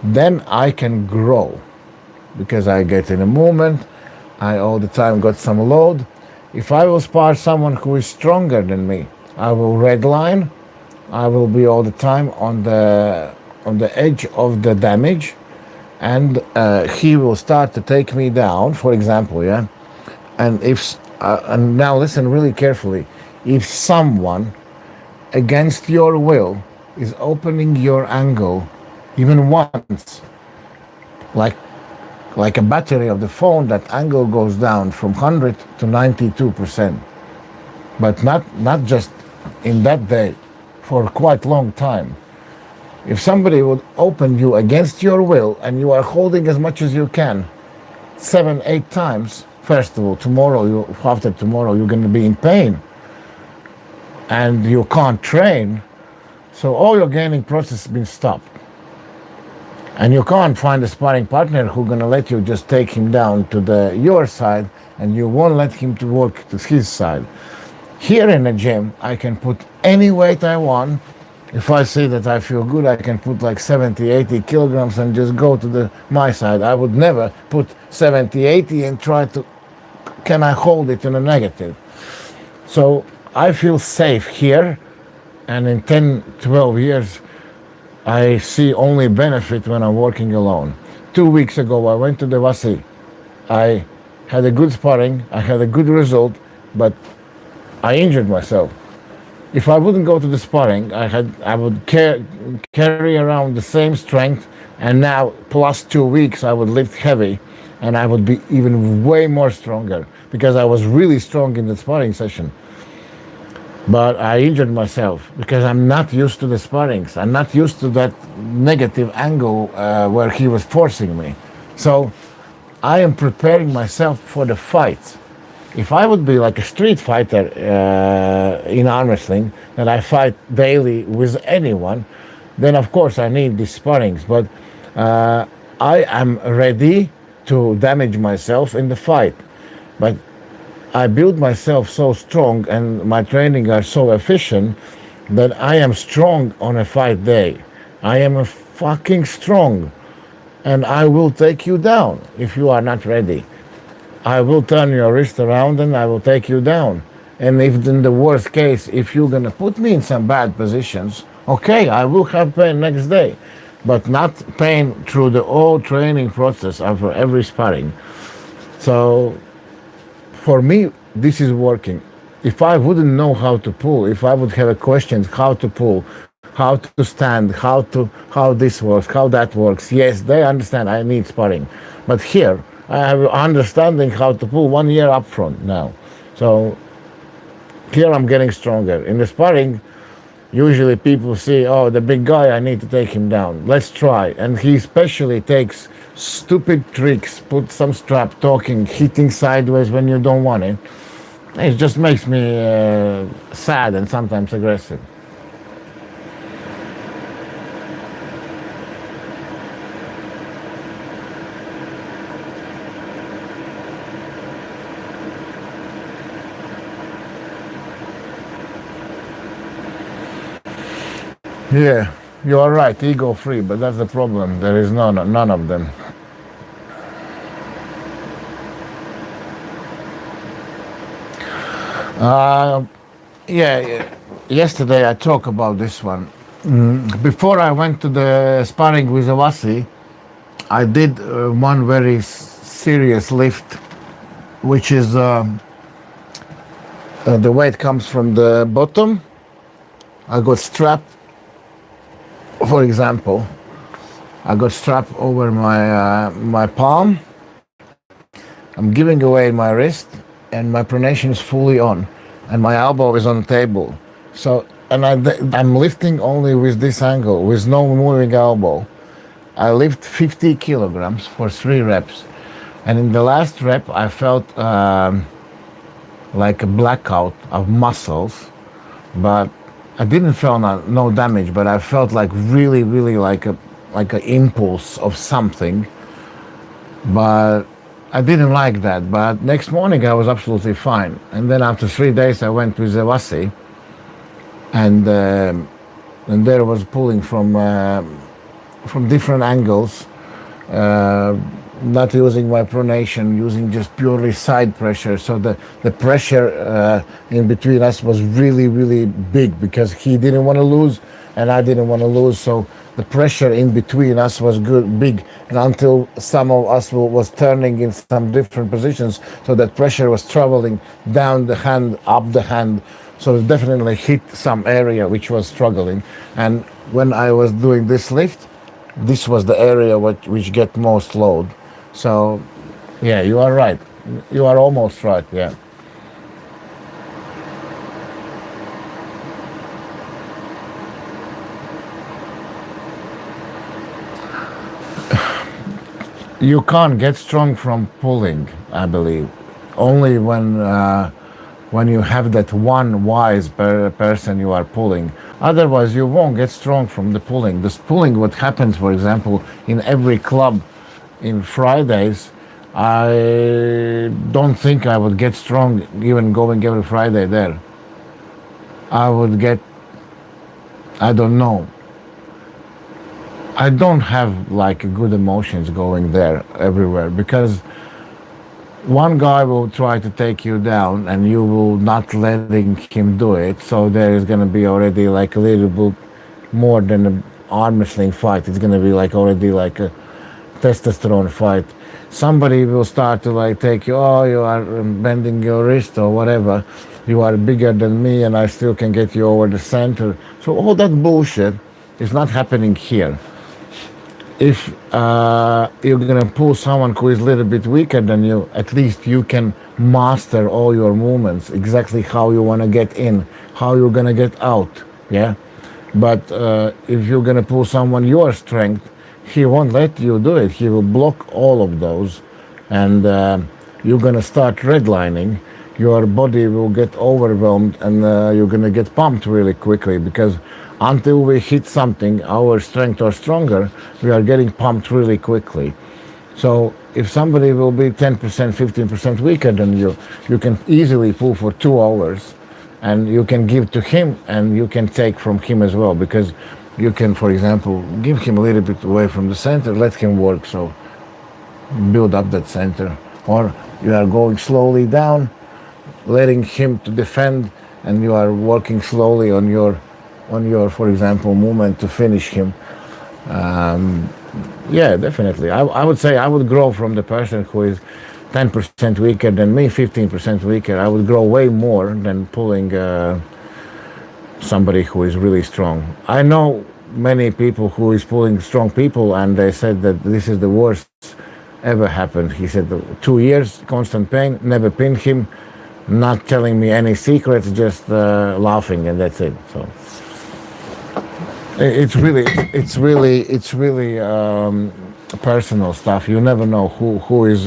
then I can grow, because I get in a movement, I all the time got some load. If I will spar someone who is stronger than me, I will redline, I will be all the time on the edge of the damage, and he will start to take me down, for example, yeah? And and now listen really carefully, if someone against your will is opening your angle even once, like a battery of the phone, that angle goes down from 100 to 92%. But not just in that day, for quite long time. If somebody would open you against your will and you are holding as much as you can, 7-8 times, first of all, after tomorrow, you're going to be in pain. And you can't train, so all your gaining process has been stopped. And you can't find a sparring partner who's going to let you just take him down to your side, and you won't let him to work to his side. Here in the gym, I can put any weight I want. If I see that I feel good, I can put like 70-80 kilograms and just go to my side. I would never put 70-80 and try to, can I hold it in a negative? So I feel safe here, and in 10-12 years, I see only benefit when I'm working alone. 2 weeks ago, I went to the Vasi. I had a good sparring, I had a good result, but I injured myself. If I wouldn't go to the sparring, I would carry around the same strength, and now plus 2 weeks I would lift heavy, and I would be even way more stronger, because I was really strong in the sparring session. But I injured myself because I'm not used to the sparrings. I'm not used to that negative angle where he was forcing me. So I am preparing myself for the fight. If I would be like a street fighter in arm wrestling, that I fight daily with anyone, then of course I need these sparrings. But I am ready to damage myself in the fight. But I built myself so strong and my training are so efficient that I am strong on a fight day. I am a fucking strong, and I will take you down if you are not ready. I will turn your wrist around and I will take you down. And if in the worst case, if you're gonna put me in some bad positions, okay, I will have pain next day, but not pain through the whole training process after every sparring. So for me, this is working. If I wouldn't know how to pull, if I would have a question how to pull, how to stand, how this works, how that works, yes, they understand I need sparring. But here, I have understanding how to pull 1 year up front now. So here I'm getting stronger. In the sparring, usually people see, oh, the big guy, I need to take him down. Let's try. And he especially takes stupid tricks, put some strap, talking, hitting sideways when you don't want it. It just makes me sad and sometimes aggressive. Yeah, you are right, ego free, but that's the problem. There is none of them. Uh, yeah, yesterday I talked about this one. Before I went to the sparring with Avasi, I did one very serious lift, which is the weight comes from the bottom. I got strapped, for example, I got strapped over my palm. I'm giving away my wrist, and my pronation is fully on, and my elbow is on the table. So, and I'm lifting only with this angle, with no moving elbow. I lift 50 kilograms for 3 reps, and in the last rep, I felt like a blackout of muscles, but I didn't feel no damage, but I felt like really like an impulse of something. But I didn't like that. But next morning I was absolutely fine. And then after 3 days I went with Zevasi, and there was pulling from different angles, not using my pronation, using just purely side pressure. So the pressure in between us was really big because he didn't want to lose and I didn't want to lose. So the pressure in between us was big, and until some of us was turning in some different positions, so that pressure was traveling down the hand, up the hand. So it definitely hit some area which was struggling. And when I was doing this lift, this was the area which get most load. So, yeah, you are right. You are almost right, yeah. You can't get strong from pulling, I believe. Only when you have that one wise person you are pulling. Otherwise, you won't get strong from the pulling. This pulling, what happens, for example, in every club in Fridays, I don't think I would get strong even going every Friday there. I would get, I don't know. I don't have like good emotions going there everywhere because one guy will try to take you down and you will not letting him do it. So there is going to be already like a little bit more than an arm wrestling fight. It's going to be like already like a testosterone fight. Somebody will start to like take you, oh, you are bending your wrist or whatever. You are bigger than me and I still can get you over the center. So all that bullshit is not happening here. If you're gonna pull someone who is a little bit weaker than you, at least you can master all your movements, exactly how you wanna get in, how you're gonna get out, yeah? But if you're gonna pull someone your strength, he won't let you do it. He will block all of those, and you're gonna start redlining. Your body will get overwhelmed, and you're gonna get pumped really quickly because until we hit something, our strength or stronger, we are getting pumped really quickly. So if somebody will be 10%, 15% weaker than you can easily pull for 2 hours, and you can give to him and you can take from him as well, because you can, for example, give him a little bit away from the center, let him work, so build up that center. Or you are going slowly down, letting him to defend, and you are working slowly on your, for example, movement to finish him. Yeah, definitely. I would say I would grow from the person who is 10% weaker than me, 15% weaker. I would grow way more than pulling somebody who is really strong. I know many people who is pulling strong people, and they said that this is the worst ever happened. He said 2 years, constant pain, never pinned him, not telling me any secrets, just laughing, and that's it. So it's really personal stuff. You never know who is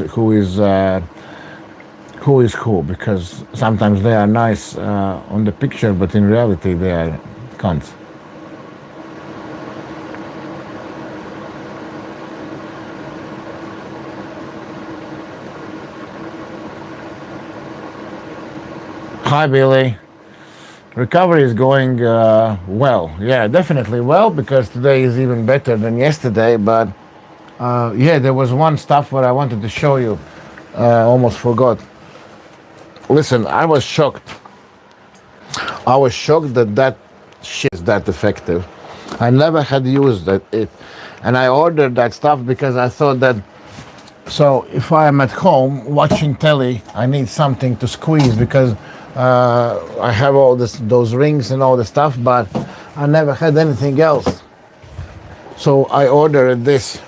who, because sometimes they are nice on the picture, but in reality they are cunts. Hi, Billy. Recovery is going well. Yeah, definitely well, because today is even better than yesterday. But yeah, there was one stuff what I wanted to show you. Almost forgot. Listen, I was shocked. I was shocked that that shit is that effective. I never had used it. And I ordered that stuff because I thought that, so if I am at home watching telly, I need something to squeeze, because I have all those rings and all the stuff, but I never had anything else. So I ordered this.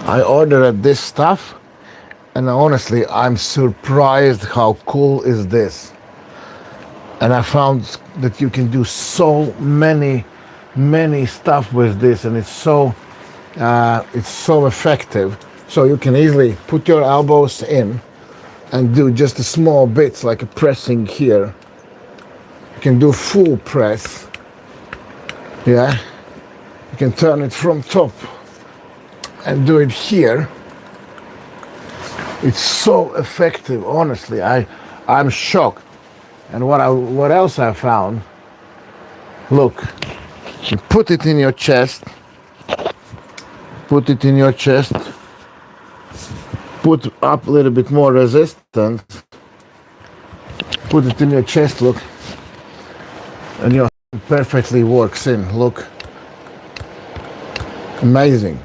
I ordered this stuff, and honestly, I'm surprised how cool is this. And I found that you can do so many stuff with this, and it's so effective. So you can easily put your elbows in and do just a small bits, like a pressing here. You can do full press. Yeah, you can turn it from top and do it here. It's so effective, honestly. I'm shocked. And what else I found? Look, you put it in your chest. Put it in your chest. Put up a little bit more resistance. Put it in your chest, look. And your perfectly works in, look. Amazing.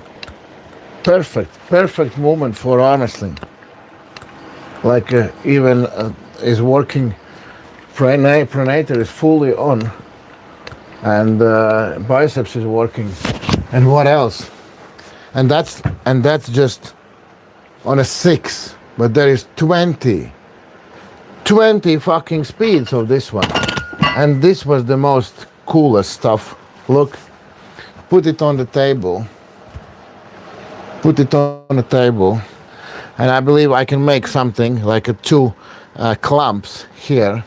Perfect movement for arm wrestling. Like even is working, pronator is fully on. And biceps is working. And what else? And that's just on a 6, but there is 20 fucking speeds of this one. And this was the most coolest stuff. Look, put it on the table. Put it on the table. And I believe I can make something like a 2 clamps here.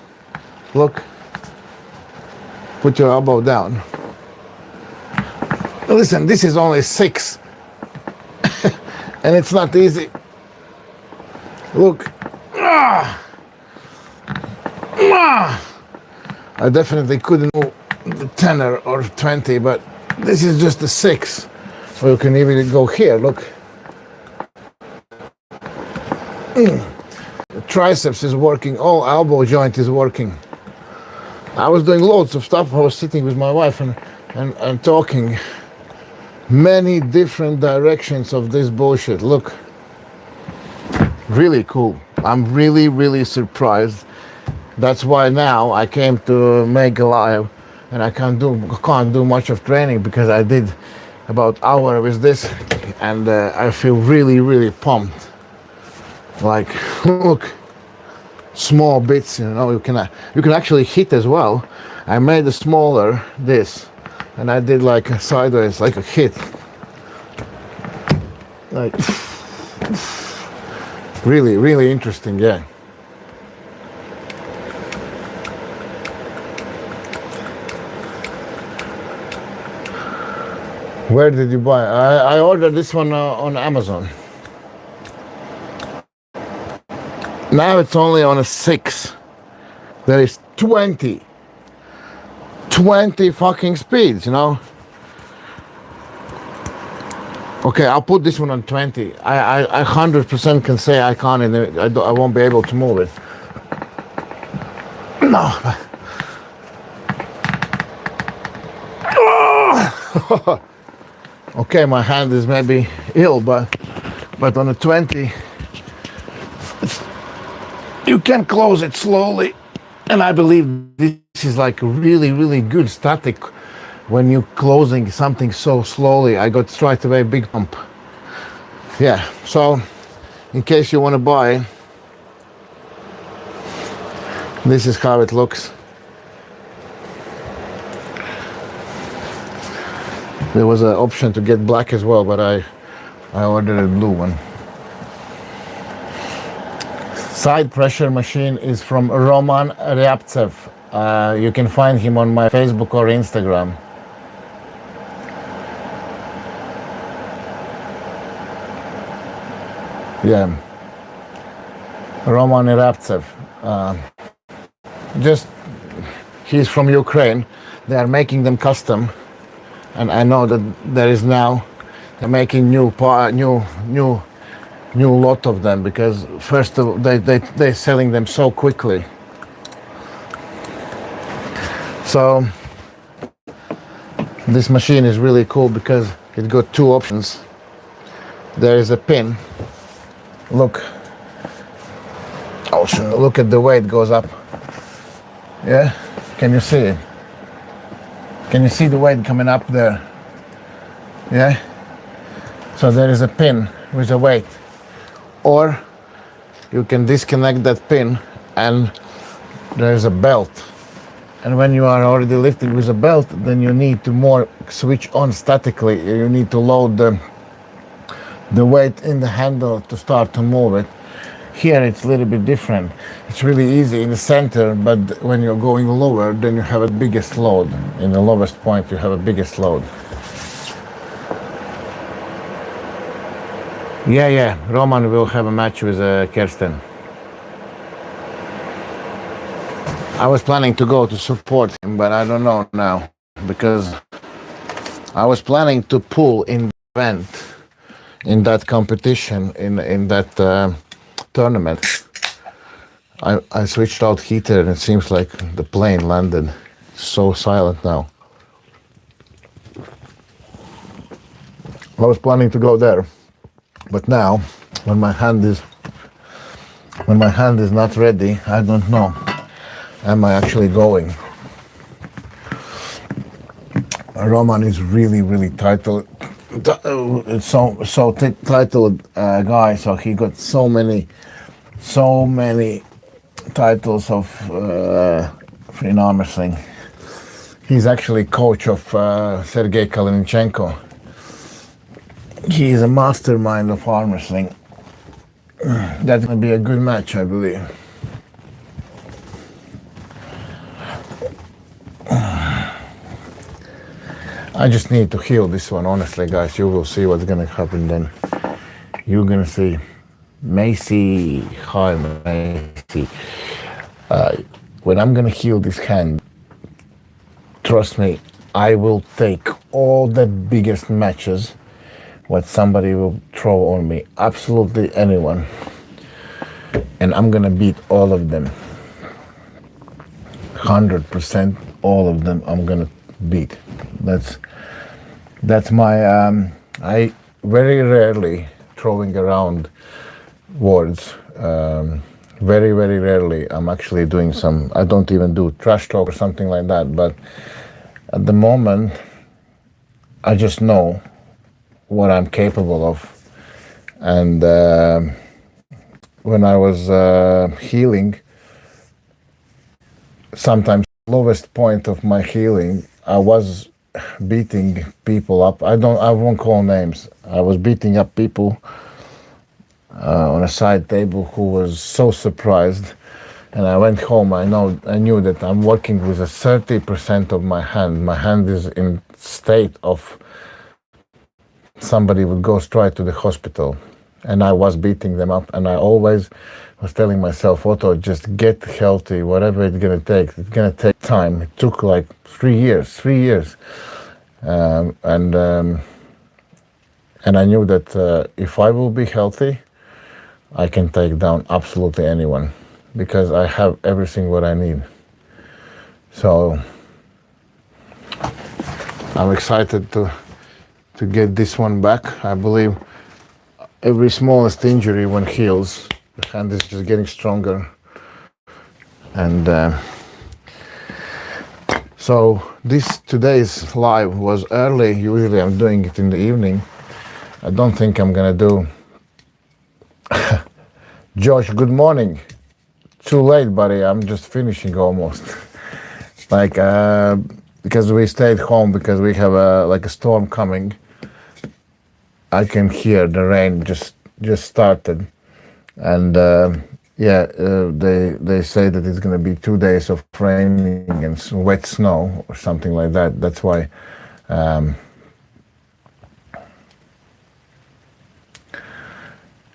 Look, put your elbow down. Listen, this is only 6. And it's not easy. Look. I definitely couldn't move the 10 or 20, but this is just a 6. So you can even go here, look. The triceps is working, all elbow joint is working. I was doing loads of stuff. I was sitting with my wife and talking. Many different directions of this bullshit. Look. Really cool. I'm really surprised. That's why now I came to make a live, and I can't do much of training, because I did about hour with this, and I feel really pumped. Like, look, small bits, you know, you can actually hit as well. I made a smaller this, and I did like a sideways, like a hit. Like, really interesting, yeah. Where did you buy? I ordered this one on Amazon. Now it's only on a 6. There is 20 fucking speeds, you know. Okay, I'll put this one on 20. I 100% can say I can't, I won't be able to move it. No. Okay, my hand is maybe ill, but on a 20, you can close it slowly. And I believe this is like really, really good static when you're closing something so slowly. I got straight away big pump. Yeah, so in case you want to buy, this is how it looks. There was an option to get black as well, but I ordered a blue one. Side pressure machine is from Roman Ryabtsev. You can find him on my Facebook or Instagram. Yeah, Roman Ryabtsev. He's from Ukraine. They are making them custom, and I know that they're making new lot of them, because first of all, they're selling them so quickly. So this machine is really cool because it got 2 options. There is a pin. Look at the way it goes up. Yeah, can you see it? Can you see the weight coming up there? Yeah. So there is a pin with a weight. Or you can disconnect that pin and there is a belt. And when you are already lifting with a belt, then you need to more switch on statically. You need to load the weight in the handle to start to move it. Here it's a little bit different. It's really easy in the center, but when you're going lower, then you have a biggest load. In the lowest point, you have a biggest load. Yeah, Roman will have a match with Kirsten. I was planning to go to support him, but I don't know now, because I was planning to pull in the event, in that competition, in that tournament. I switched out heater and it seems like the plane landed. So silent now. I was planning to go there, but now when my hand is not ready, I don't know. Am I actually going? Roman is really titled. So titled guy. So he got so many titles of in arm wrestling. He's actually coach of Sergei Kalinichenko. He is a mastermind of arm wrestling. That's gonna be a good match, I believe. I just need to heal this one, honestly, guys. You will see what's gonna happen then. You're gonna see. Macy, hi Macy. When I'm gonna heal this hand, trust me, I will take all the biggest matches what somebody will throw on me, absolutely anyone, and I'm gonna beat all of them. 100%, all of them I'm gonna beat. That's my I very rarely throwing around words. Very rarely I'm actually doing some, I don't even do trash talk or something like that, but at the moment I just know what I'm capable of. And when I was healing, sometimes lowest point of my healing, I was beating people up. I won't call names. I was beating up people on a side table who was so surprised, and I went home. I knew that I'm working with a 30% of my hand. My hand is in state of somebody would go straight to the hospital. and I was beating them up, and I always was telling myself, Otto, just get healthy, whatever it's gonna take. It's gonna take time. It took like 3 years, and I knew that if I will be healthy, I can take down absolutely anyone, because I have everything what I need. So I'm excited to get this one back. I believe every smallest injury, when heals, the hand is just getting stronger. And so today's live was early. Usually I'm doing it in the evening. I don't think I'm gonna do. Josh, good morning. Too late, buddy. I'm just finishing almost. Like because we stayed home because we have a storm coming. I can hear the rain just started, and they say that it's gonna be 2 days of raining and wet snow or something like that. That's why.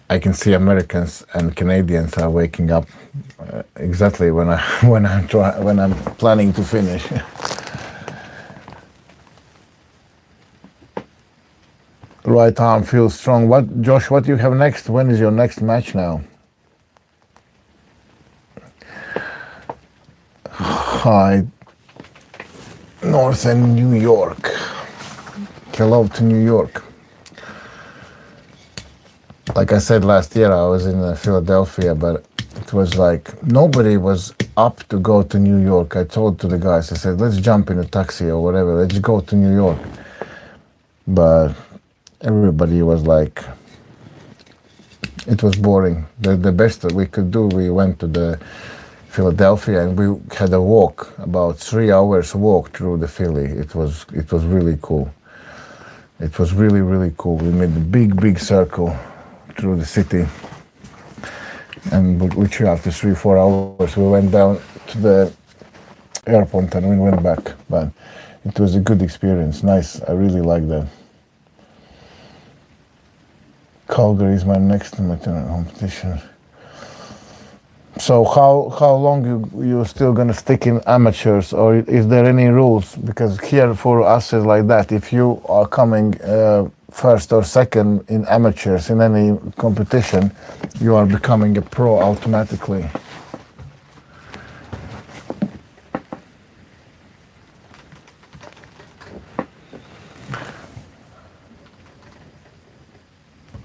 I can see Americans and Canadians are waking up exactly when I'm planning to finish. Right arm feels strong. Josh? What do you have next? When is your next match now? Hi, Northern New York. Hello to New York. Like I said last year, I was in Philadelphia, but it was like nobody was up to go to New York. I told to the guys, I said, let's jump in a taxi or whatever, let's go to New York. But everybody was like, it was boring. The best that we could do, we went to the Philadelphia and we had a walk, about 3 hours walk through the Philly. It was really cool. It was really, really cool. We made a big circle through the city, and literally after 3-4 hours we went down to the airport and we went back. But it was a good experience. Nice. I really like that. Calgary is my next maternal competition. So how long you still gonna stick in amateurs, or is there any rules? Because here for us is like that. If you are coming first or second in amateurs in any competition, you are becoming a pro automatically.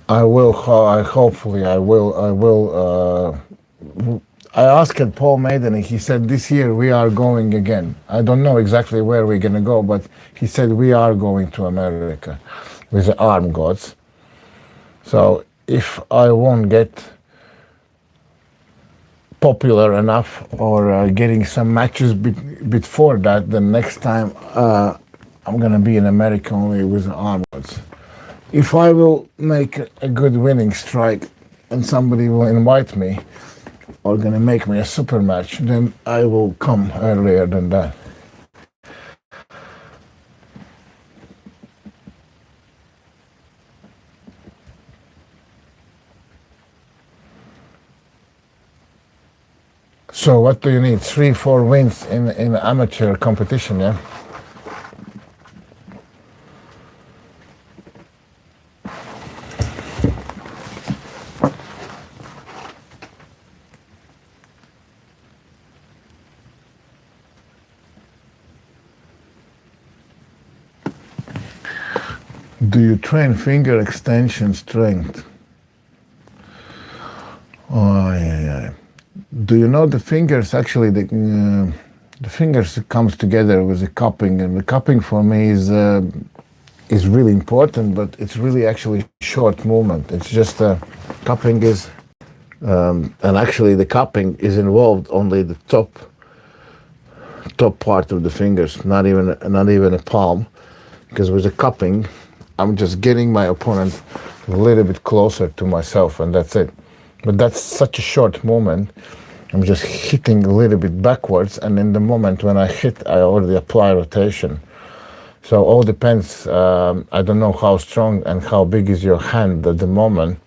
I will. I asked Paul Maiden, and he said this year we are going again. I don't know exactly where we're gonna go, but he said we are going to America with the arm gods. So if I won't get popular enough or getting some matches before that, then next time I'm gonna be in America only with the arm gods. If I will make a good winning strike and somebody will invite me or gonna make me a super match, then I will come earlier than that. So what do you need? 3-4 wins in amateur competition, yeah? Do you train finger extension strength? Oh, yeah. Do you know the fingers, actually, the fingers comes together with the cupping, and the cupping for me is really important, but it's really actually short movement. It's just cupping is, and actually the cupping is involved only the top part of the fingers, not even a palm, because with the cupping, I'm just getting my opponent a little bit closer to myself, and that's it. But that's such a short moment. I'm just hitting a little bit backwards, and in the moment when I hit, I already apply rotation. So all depends. I don't know how strong and how big is your hand at the moment,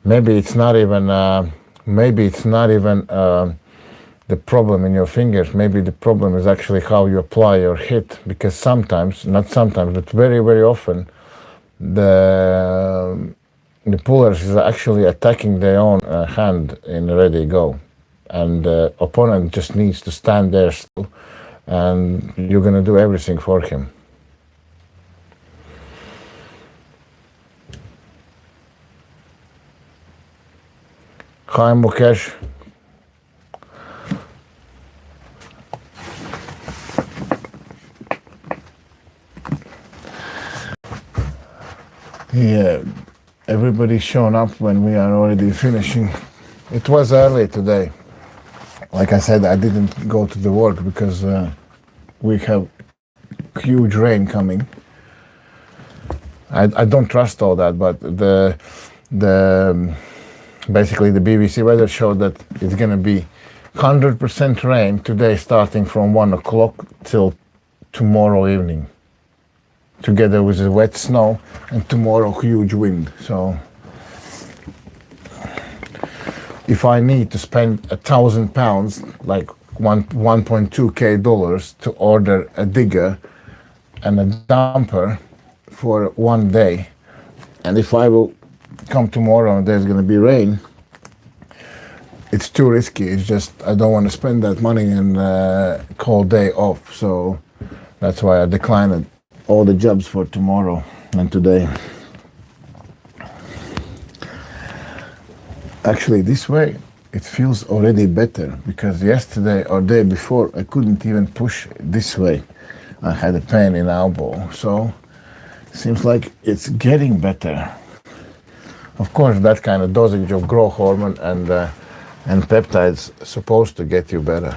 maybe it's not even the problem in your fingers. Maybe the problem is actually how you apply your hit, because sometimes, not sometimes, but very, very often, the pullers is actually attacking their own hand in ready go, and the opponent just needs to stand there still, and you're gonna do everything for him. Hi, Mukesh. Yeah, everybody's shown up when we are already finishing. It was early today. Like I said, I didn't go to the work because we have huge rain coming. I don't trust all that, but basically the BBC weather showed that it's going to be 100% rain today, starting from 1 o'clock till tomorrow evening, together with the wet snow, and tomorrow huge wind. So if I need to spend £1,000, like $1.2K, to order a digger and a dumper for one day, and if I will come tomorrow and there's going to be rain, it's too risky. It's just, I don't want to spend that money and call day off. So that's why I declined all the jobs for tomorrow and today. Actually, this way it feels already better, because yesterday or day before I couldn't even push this way. I had a pain in elbow, so it seems like it's getting better. Of course, that kind of dosage of growth hormone and peptides supposed to get you better.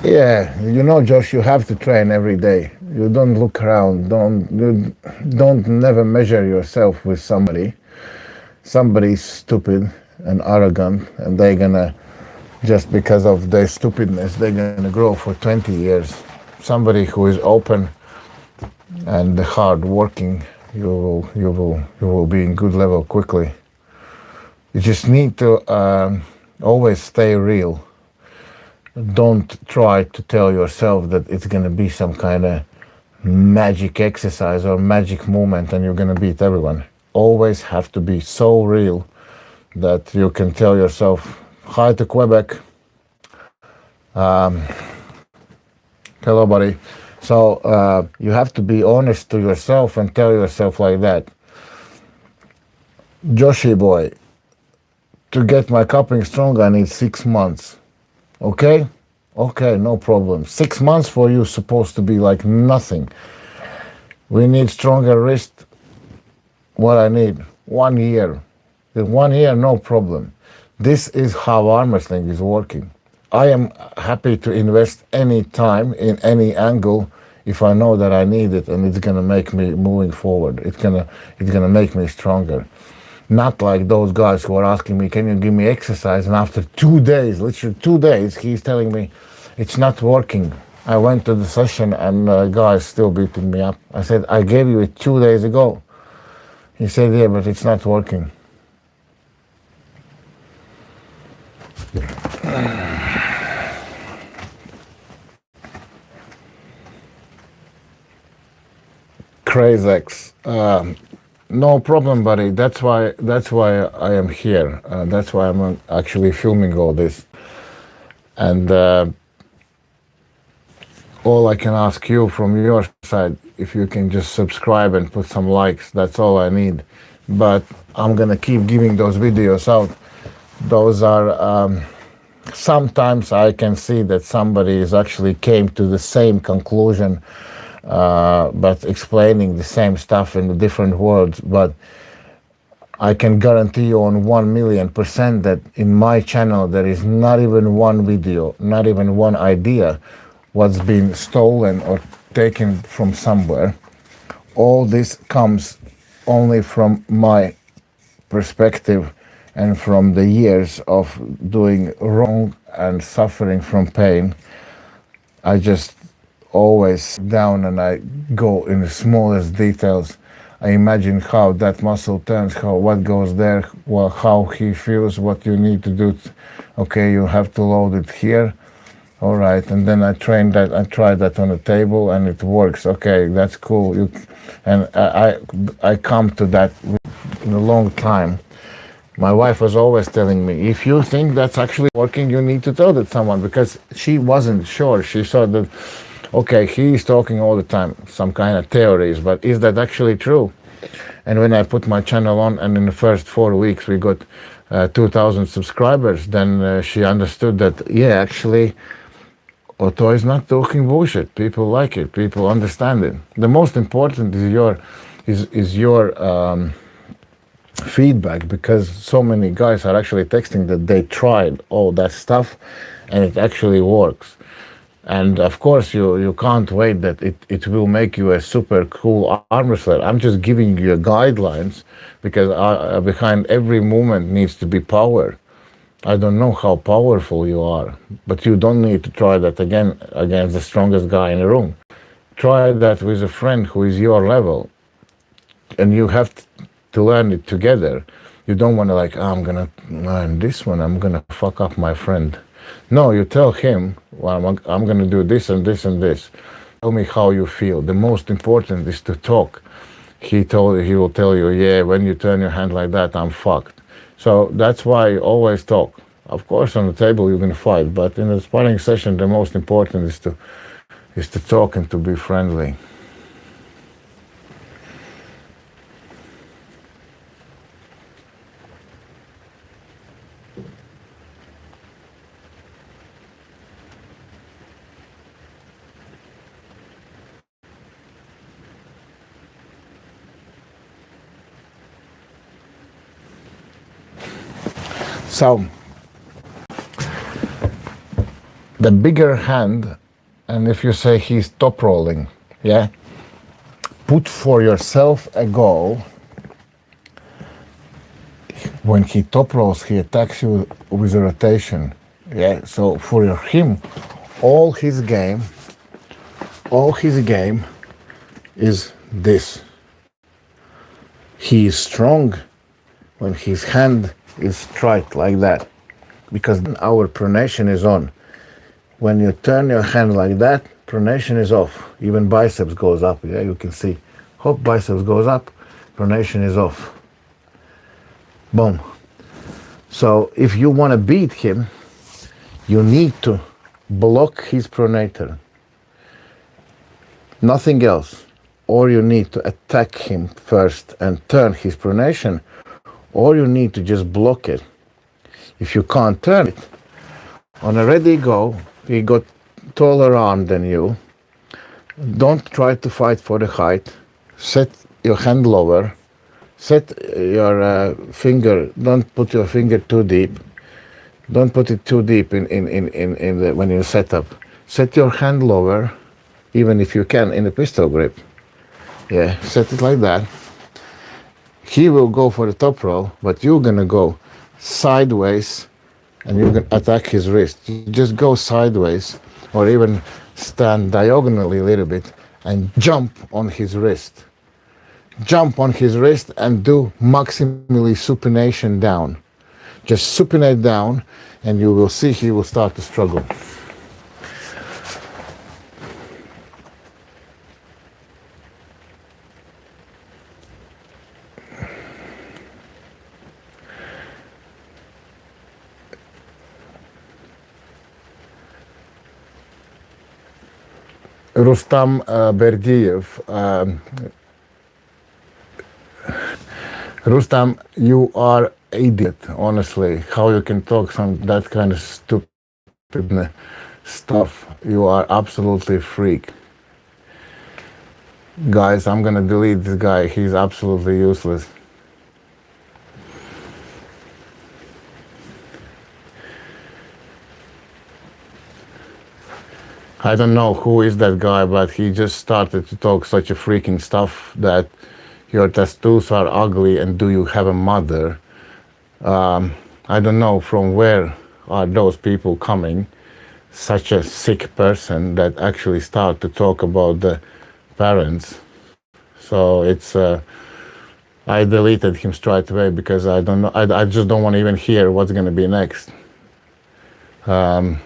Yeah, you know, Josh, you have to train every day. You don't look around. Don't never measure yourself with somebody. Somebody's stupid and arrogant, and they're gonna, just because of their stupidness, they're gonna grow for 20 years. Somebody who is open and hard working, you will be in good level quickly. You just need to always stay real. Don't try to tell yourself that it's gonna be some kind of magic exercise or magic movement and you're gonna beat everyone. Always have to be so real that you can tell yourself, hi to Quebec. Hello, buddy. So you have to be honest to yourself and tell yourself like that. Joshi boy, to get my cupping strong, I need 6 months. Okay? Okay, no problem. 6 months for you supposed to be like nothing. We need stronger wrist. What I need? 1 year. In 1 year, no problem. This is how arm wrestling is working. I am happy to invest any time in any angle if I know that I need it and it's gonna make me moving forward. It's gonna make me stronger. Not like those guys who are asking me, can you give me exercise? And after 2 days, literally 2 days, he's telling me it's not working. I went to the session and the guy's still beating me up. I said, I gave you it 2 days ago. He said, yeah, but it's not working. Crazex. No problem, buddy. That's why I am here. That's why I'm actually filming all this. And all I can ask you from your side, if you can just subscribe and put some likes, that's all I need. But I'm gonna keep giving those videos out. Those are, sometimes I can see that somebody is actually came to the same conclusion, but explaining the same stuff in the different words. But I can guarantee you on 1,000,000% that in my channel there is not even one video, not even one idea what's been stolen or taken from somewhere. All this comes only from my perspective And from the years of doing wrong and suffering from pain, I just always down and I go in the smallest details. I imagine how that muscle turns, how what goes there, how he feels, what you need to do. Okay, you have to load it here. All right, and then I trained that. I tried that on the table, and it works. Okay, that's cool. And I come to that in a long time. My wife was always telling me, if you think that's actually working, you need to tell that someone, because she wasn't sure. She thought that, okay, he's talking all the time, some kind of theories, but is that actually true? And when I put my channel on, and in the first 4 weeks we got 2,000 subscribers, then she understood that, yeah, actually, Otto is not talking bullshit. People like it. People understand it. The most important is your feedback, because so many guys are actually texting that they tried all that stuff and it actually works. And of course you can't wait that it will make you a super cool arm wrestler. I'm just giving you guidelines, because behind every movement needs to be power. I don't know how powerful you are, but you don't need to try that again against the strongest guy in the room. Try that with a friend who is your level, and you have to learn it together. You don't want to like, I'm gonna learn this one, I'm gonna fuck up my friend. No, you tell him, well, I'm gonna do this and this and this. Tell me how you feel. The most important is to talk. He will tell you, yeah, when you turn your hand like that, I'm fucked. So that's why I always talk. Of course, on the table you're gonna fight, but in the sparring session, the most important is to talk and to be friendly. So the bigger hand, and if you say he's top rolling, yeah, put for yourself a goal. When he top rolls, he attacks you with a rotation. Yeah, so for him, all his game is this. He is strong when his hand is straight like that, because our pronation is on. When you turn your hand like that, pronation is off. Even biceps goes up. Yeah, you can see. Hop, biceps goes up, pronation is off. Boom. So if you want to beat him, you need to block his pronator. Nothing else. Or you need to attack him first and turn his pronation, or you need to just block it. If you can't turn it, on a ready go, he got taller arm than you. Don't try to fight for the height. Set your hand lower. Set your finger. Don't put your finger too deep. Don't put it too deep in when you set up. Set your hand lower, even if you can, in the pistol grip. Yeah, set it like that. He will go for the top roll, but you're gonna go sideways and you're gonna attack his wrist. You just go sideways, or even stand diagonally a little bit and jump on his wrist. Jump on his wrist and do maximally supination down. Just supinate down and you will see he will start to struggle. Rustam Berdiev. Rustam, you are idiot, honestly. How you can talk some that kind of stupid stuff? You are absolutely freak. Guys, I'm gonna delete this guy. He's absolutely useless. I don't know who is that guy, but he just started to talk such a freaking stuff that your tattoos are ugly and do you have a mother? I don't know from where are those people coming, such a sick person that actually start to talk about the parents. So I deleted him straight away because I don't know. I just don't want to even hear what's going to be next. And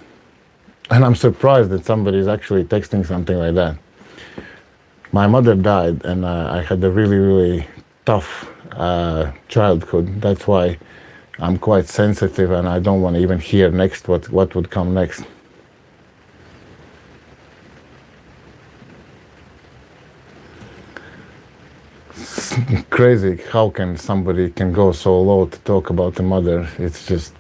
I'm surprised that somebody is actually texting something like that. My mother died, and I had a really, really tough childhood. That's why I'm quite sensitive, and I don't want to even hear next what would come next. Crazy how can somebody can go so low to talk about the mother. It's just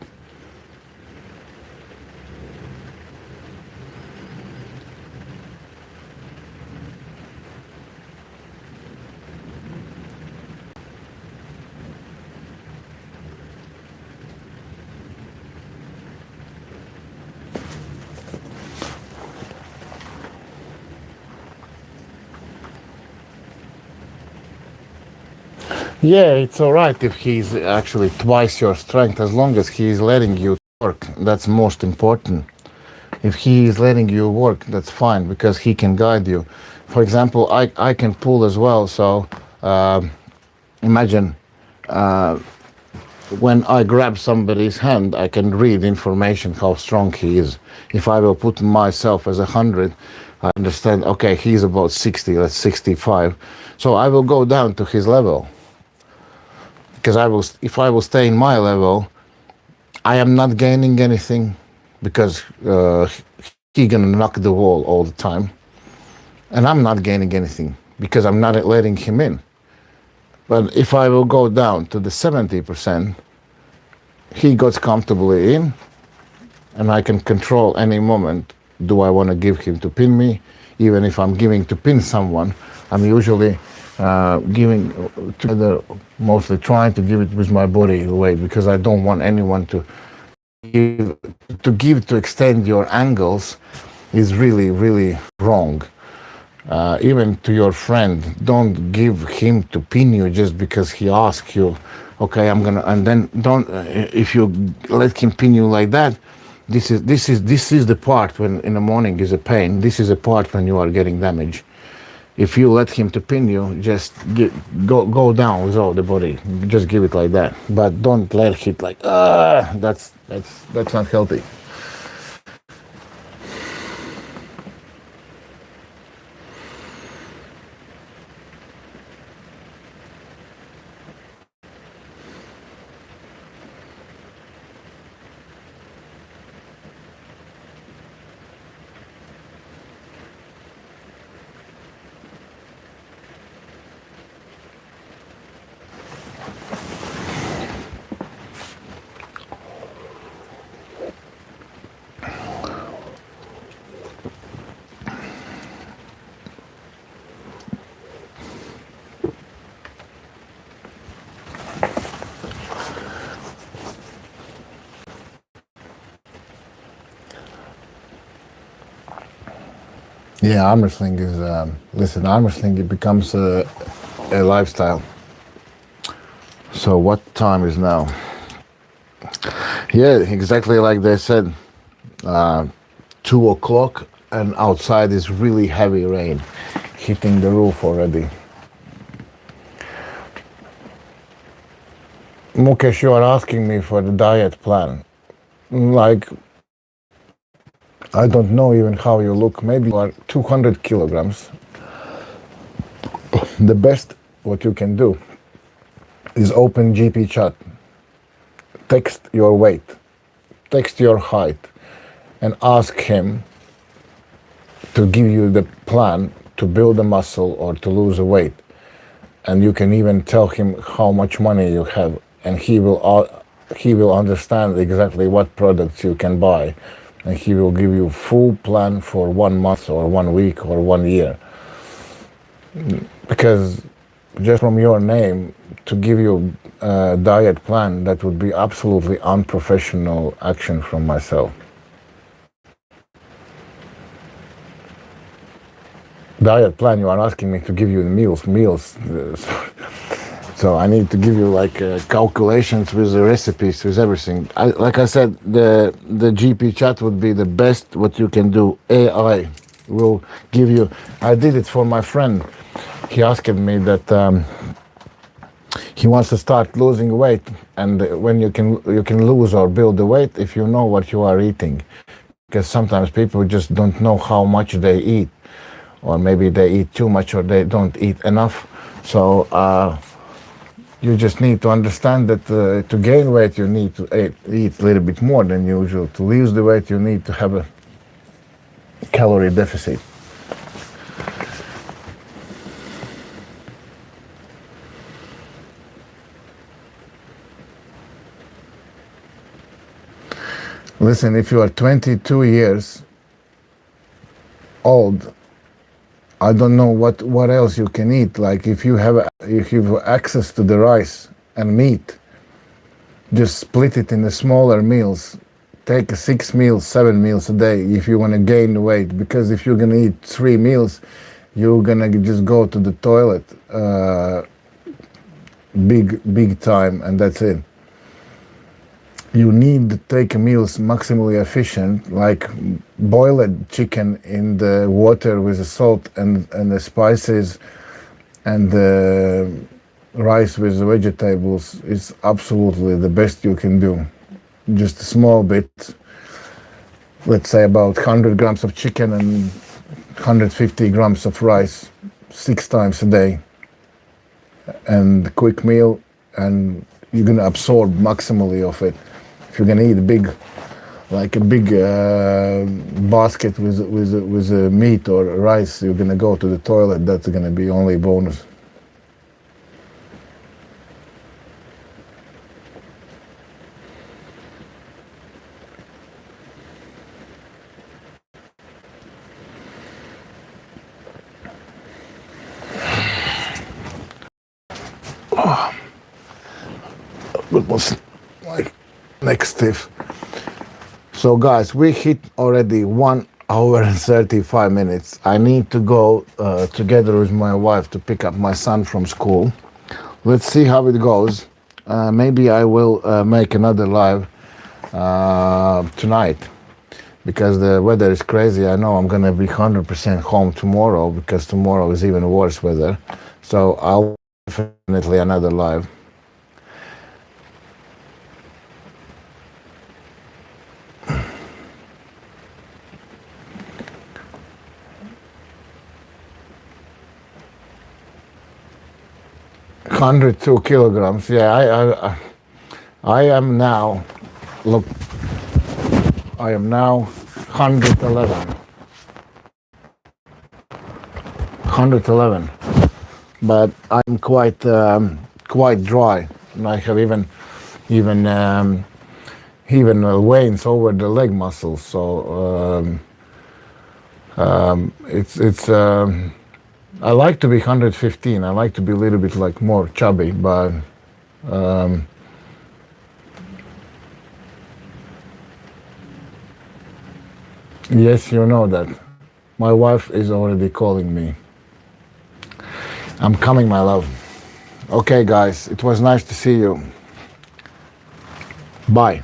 yeah, it's all right if he's actually twice your strength as long as he is letting you work. That's most important. If he is letting you work, that's fine because he can guide you. For example, I can pull as well. So imagine when I grab somebody's hand, I can read information how strong he is. If I will put myself as 100, I understand, okay, he's about 60, that's 65. So I will go down to his level. Because if I will stay in my level, I am not gaining anything because he gonna knock the wall all the time. And I'm not gaining anything because I'm not letting him in. But if I will go down to the 70%, he gets comfortably in, and I can control any moment. Do I want to give him to pin me? Even if I'm giving to pin someone, I'm usually giving together, mostly trying to give it with my body weight because I don't want anyone to give to extend your angles is really, really wrong. Even to your friend, don't give him to pin you just because he asks you, okay, I'm gonna, and then don't. If you let him pin you like that, this is the part when in the morning is a pain. This is a part when you are getting damage. If you let him to pin you, just go down with all the body. Just give it like that, but don't let hit like that's not healthy. Yeah, arm wrestling is listen. Arm wrestling it becomes a lifestyle. So what time is now? Yeah, exactly like they said. 2 o'clock, and outside is really heavy rain hitting the roof already. Mukesh, you are asking me for the diet plan. Like, I don't know even how you look. Maybe you are 200 kilograms. The best what you can do is open GP chat. Text your weight, text your height, and ask him to give you the plan to build a muscle or to lose a weight. And you can even tell him how much money you have, and he will understand exactly what products you can buy, and he will give you full plan for 1 month or 1 week or 1 year. Because just from your name to give you a diet plan, that would be absolutely unprofessional action from myself. Diet plan, you are asking me to give you meals. So I need to give you like calculations with the recipes, with everything. Like I said, the GP chat would be the best what you can do. AI will give you. I did it for my friend. He asked me that he wants to start losing weight, and when you can lose or build the weight if you know what you are eating, because sometimes people just don't know how much they eat, or maybe they eat too much or they don't eat enough. So you just need to understand that to gain weight you need to eat a little bit more than usual. To lose the weight you need to have a calorie deficit. Listen, if you are 22 years old, I don't know what else you can eat. Like if you have access to the rice and meat, just split it in the smaller meals. Take 6 meals, 7 meals a day if you want to gain the weight. Because if you're gonna eat 3 meals, you're gonna just go to the toilet big time, and that's it. You need to take meals maximally efficient, like boiled chicken in the water with the salt and the spices, and the rice with the vegetables is absolutely the best you can do. Just a small bit, let's say about 100 grams of chicken and 150 grams of rice 6 times a day, and quick meal, and you're gonna absorb maximally of it. If you're gonna eat a big basket with meat or rice, you're gonna go to the toilet. That's gonna be only a bonus. What was like next Steve? So guys, we hit already 1 hour and 35 minutes. I need to go together with my wife to pick up my son from school. Let's see how it goes. Maybe I will make another live tonight, because the weather is crazy. I know I'm gonna be 100% home tomorrow, because tomorrow is even worse weather. So I'll definitely another live. $102 kilograms. Yeah, I am now. Look, I am now 111. 111. But I'm quite dry, and I have even veins over the leg muscles. So it's. I like to be 115. I like to be a little bit like more chubby, but yes, you know that. My wife is already calling me. I'm coming, my love. Okay, guys, it was nice to see you. Bye.